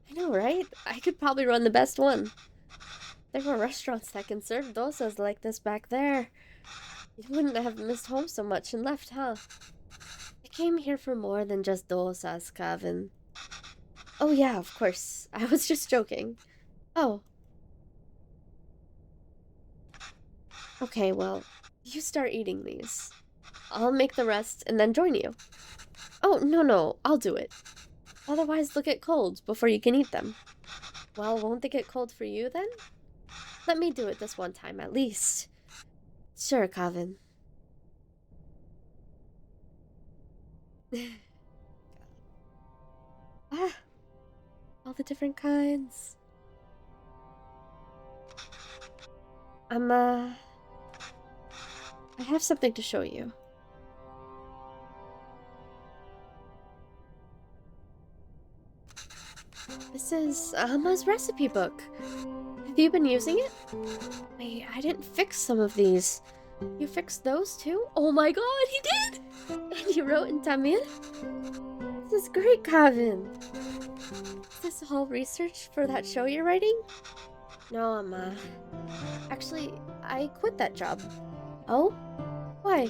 I know, right? I could probably run the best one. There were restaurants that can serve dosas like this back there. You wouldn't have missed home so much and left, huh? I came here for more than just dosas, Gavin. Oh yeah, of course. I was just joking. Oh. Okay, well, you start eating these. I'll make the rest and then join you. Oh, no, I'll do it. Otherwise, they'll get cold before you can eat them. Well, won't they get cold for you then? Let me do it this one time at least. Sure, Kavin. Ah, all the different kinds. I have something to show you. This is Alma's recipe book. Have you been using it? Wait, I didn't fix some of these. You fixed those too? Oh my god, he did! And you wrote in Tamil? This is great, Kevin. Is this all research for that show you're writing? No, actually, I quit that job. Oh? Why?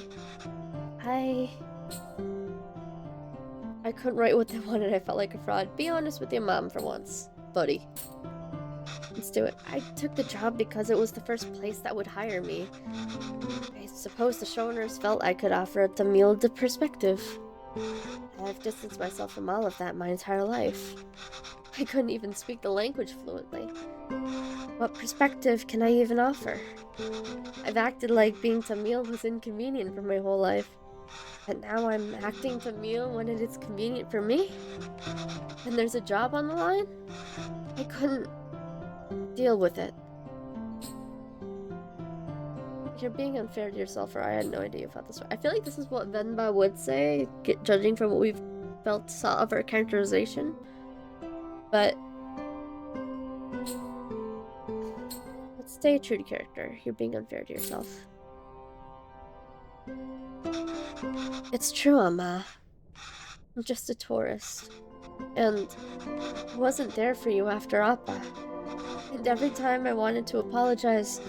I couldn't write what they wanted. I felt like a fraud. Be honest with your mom for once, buddy. Let's do it. I took the job because it was the first place that would hire me. I suppose the showrunners felt I could offer a Tamil perspective. I've distanced myself from all of that my entire life. I couldn't even speak the language fluently. What perspective can I even offer? I've acted like being Tamil was inconvenient for my whole life. And now I'm acting Tamil when it is convenient for me? And there's a job on the line? I couldn't deal with it. You're being unfair to yourself, or I had no idea you felt this way. I feel like this is what VENBA would say, judging from what we've saw of our characterization. But let's stay true to character. You're being unfair to yourself. It's true, Amma. I'm just a tourist. And I wasn't there for you after Appa. And every time I wanted to apologize,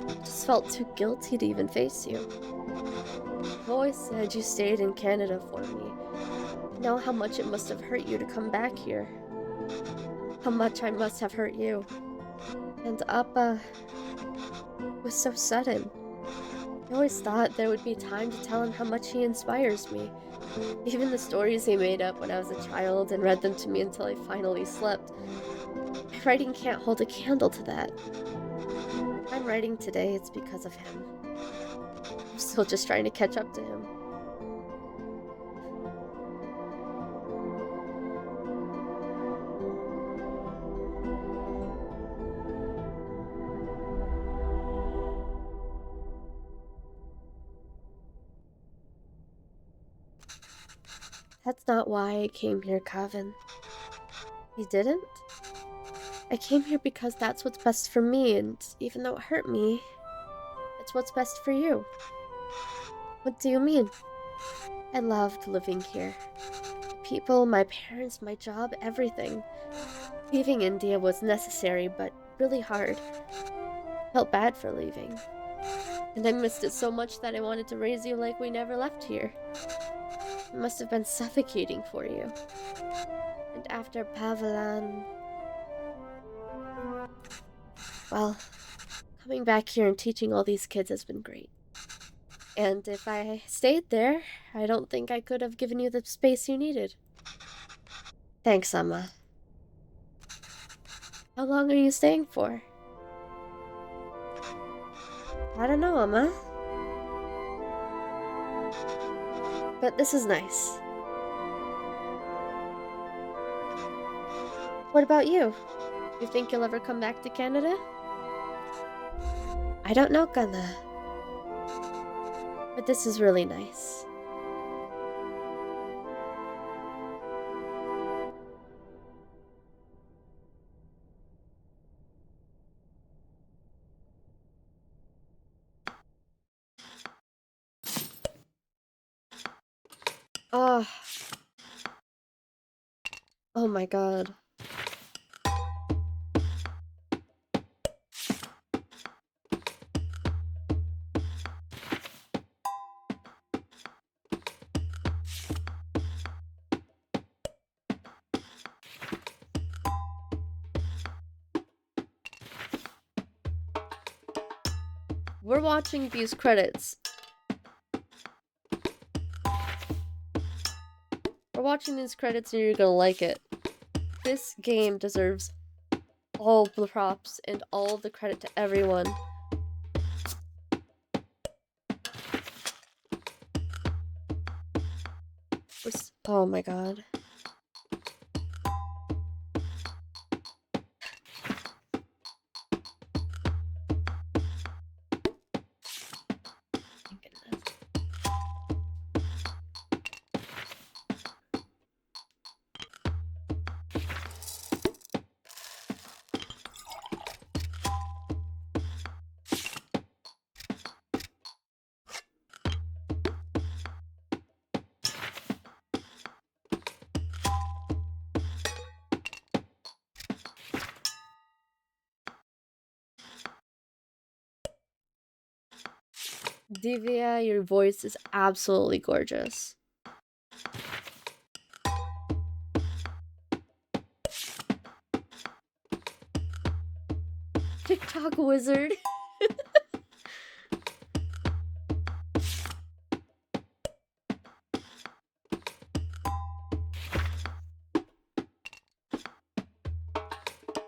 I just felt too guilty to even face you. You've always said you stayed in Canada for me. I know how much it must have hurt you to come back here. How much I must have hurt you. And Appa was so sudden. I always thought there would be time to tell him how much he inspires me. Even the stories he made up when I was a child and read them to me until I finally slept. My writing can't hold a candle to that. If I'm writing today, it's because of him. I'm still just trying to catch up to him. That's not why I came here, Kevin. You didn't? I came here because that's what's best for me, and even though it hurt me, it's what's best for you. What do you mean? I loved living here. People, my parents, my job, everything. Leaving India was necessary, but really hard. Felt bad for leaving. And I missed it so much that I wanted to raise you like we never left here. It must have been suffocating for you. And after Pavalan... Well, coming back here and teaching all these kids has been great. And if I stayed there, I don't think I could have given you the space you needed. Thanks, Amma. How long are you staying for? I don't know, Amma. But this is nice. What about you? You think you'll ever come back to Canada? I don't know, Kana. But this is really nice. Oh. Oh my god. We're watching these credits. We're watching these credits and you're gonna like it. This game deserves all the props and all the credit to everyone. Oh my god. Divya, your voice is absolutely gorgeous. TikTok wizard.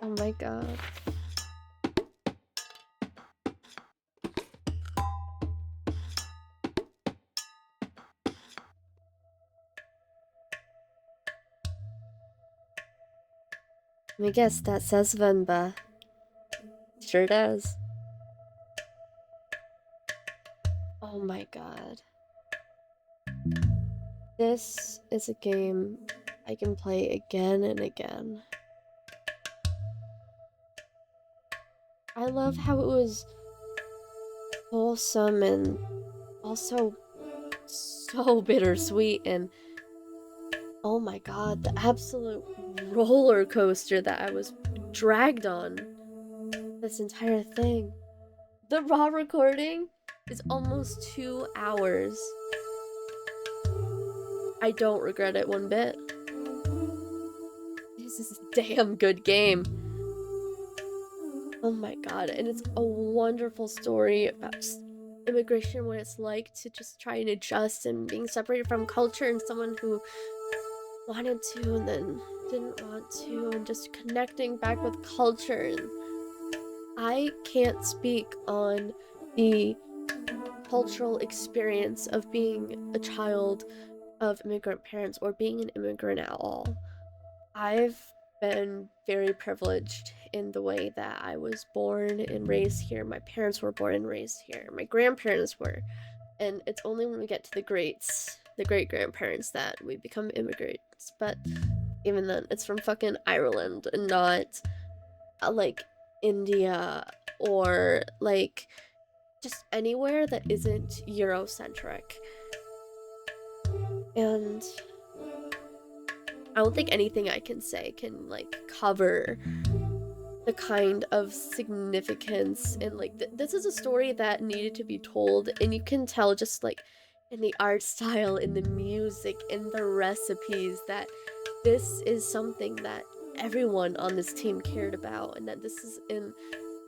Oh my god. Let me guess, that says VENBA. Sure does. Oh my god. This is a game I can play again and again. I love how it was wholesome and also so bittersweet, and oh my god, the absolute roller coaster that I was dragged on this entire thing. The raw recording is almost 2 hours. I don't regret it one bit. This is a damn good game. Oh my god, and it's a wonderful story about just immigration, what it's like to just try and adjust and being separated from culture, and someone who wanted to and then didn't want to, and just connecting back with culture. And I can't speak on the cultural experience of being a child of immigrant parents or being an immigrant at all. I've been very privileged in the way that I was born and raised here. My parents were born and raised here. My grandparents were. And it's only when we get to the greats, the great grandparents, that we become immigrants. But even then, it's from fucking Ireland and not like India or like just anywhere that isn't Eurocentric. And I don't think anything I can say can like cover the kind of significance, and like this is a story that needed to be told, and you can tell just like in the art style, in the music, in the recipes, that this is something that everyone on this team cared about, and that this is in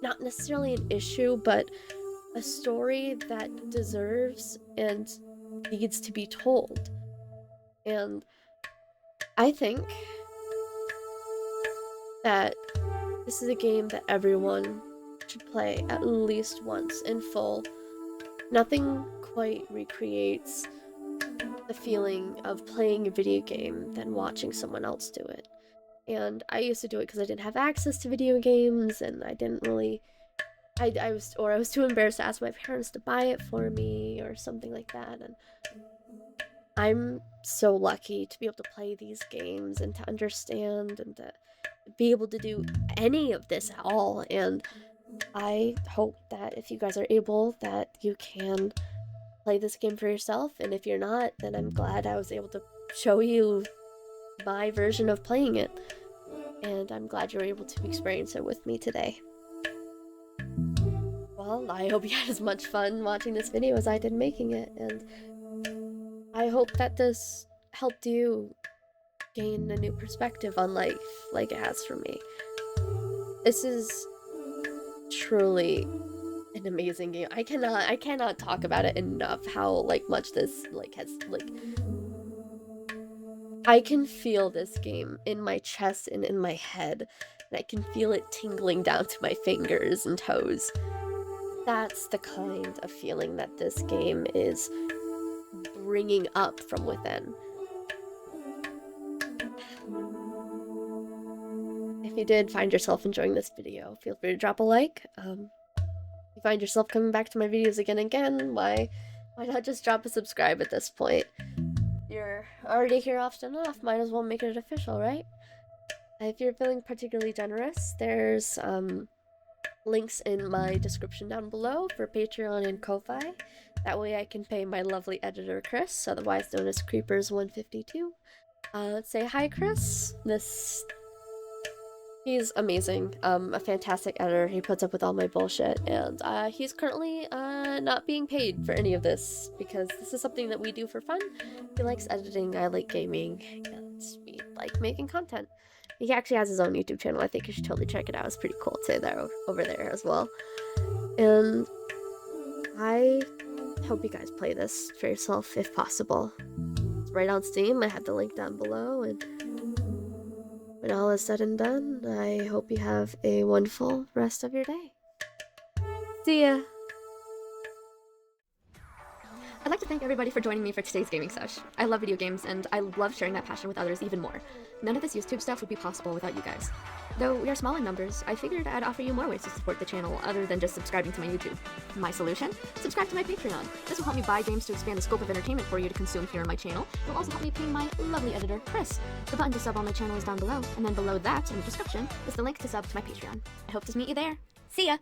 not necessarily an issue, but a story that deserves and needs to be told. And I think that this is a game that everyone should play at least once in full. Nothing quite recreates the feeling of playing a video game than watching someone else do it. And I used to do it because I didn't have access to video games, and I didn't really I was too embarrassed to ask my parents to buy it for me or something like that. And I'm so lucky to be able to play these games and to understand and to be able to do any of this at all. And I hope that if you guys are able, that you can play this game for yourself. And if you're not, then I'm glad I was able to show you my version of playing it. And I'm glad you were able to experience it with me today. Well, I hope you had as much fun watching this video as I did making it, and I hope that this helped you gain a new perspective on life like it has for me. This is truly an amazing game. I cannot talk about it enough, how like much this like has like I can feel this game in my chest and in my head, and I can feel it tingling down to my fingers and toes. That's the kind of feeling that this game is bringing up from within. If you did find yourself enjoying this video, feel free to drop a like. If you find yourself coming back to my videos again and again, why not just drop a subscribe at this point? You're already here often enough, might as well make it official, right? If you're feeling particularly generous, there's links in my description down below for Patreon and Ko-Fi. That way I can pay my lovely editor Chris, otherwise known as Creepers152. Let's say hi, Chris. This He's amazing, a fantastic editor. He puts up with all my bullshit, and he's currently not being paid for any of this because this is something that we do for fun. He likes editing, I like gaming, and we like making content. He actually has his own YouTube channel. I think you should totally check it out. It's pretty cool too, there over there as well. And I hope you guys play this for yourself if possible. It's right on Steam. I have the link down below, and when all is said and done, I hope you have a wonderful rest of your day. See ya! I'd like to thank everybody for joining me for today's gaming sesh. I love video games, and I love sharing that passion with others even more. None of this YouTube stuff would be possible without you guys. Though we are small in numbers, I figured I'd offer you more ways to support the channel other than just subscribing to my YouTube. My solution? Subscribe to my Patreon. This will help me buy games to expand the scope of entertainment for you to consume here on my channel. It will also help me pay my lovely editor, Chris. The button to sub on my channel is down below, and then below that, in the description, is the link to sub to my Patreon. I hope to meet you there. See ya!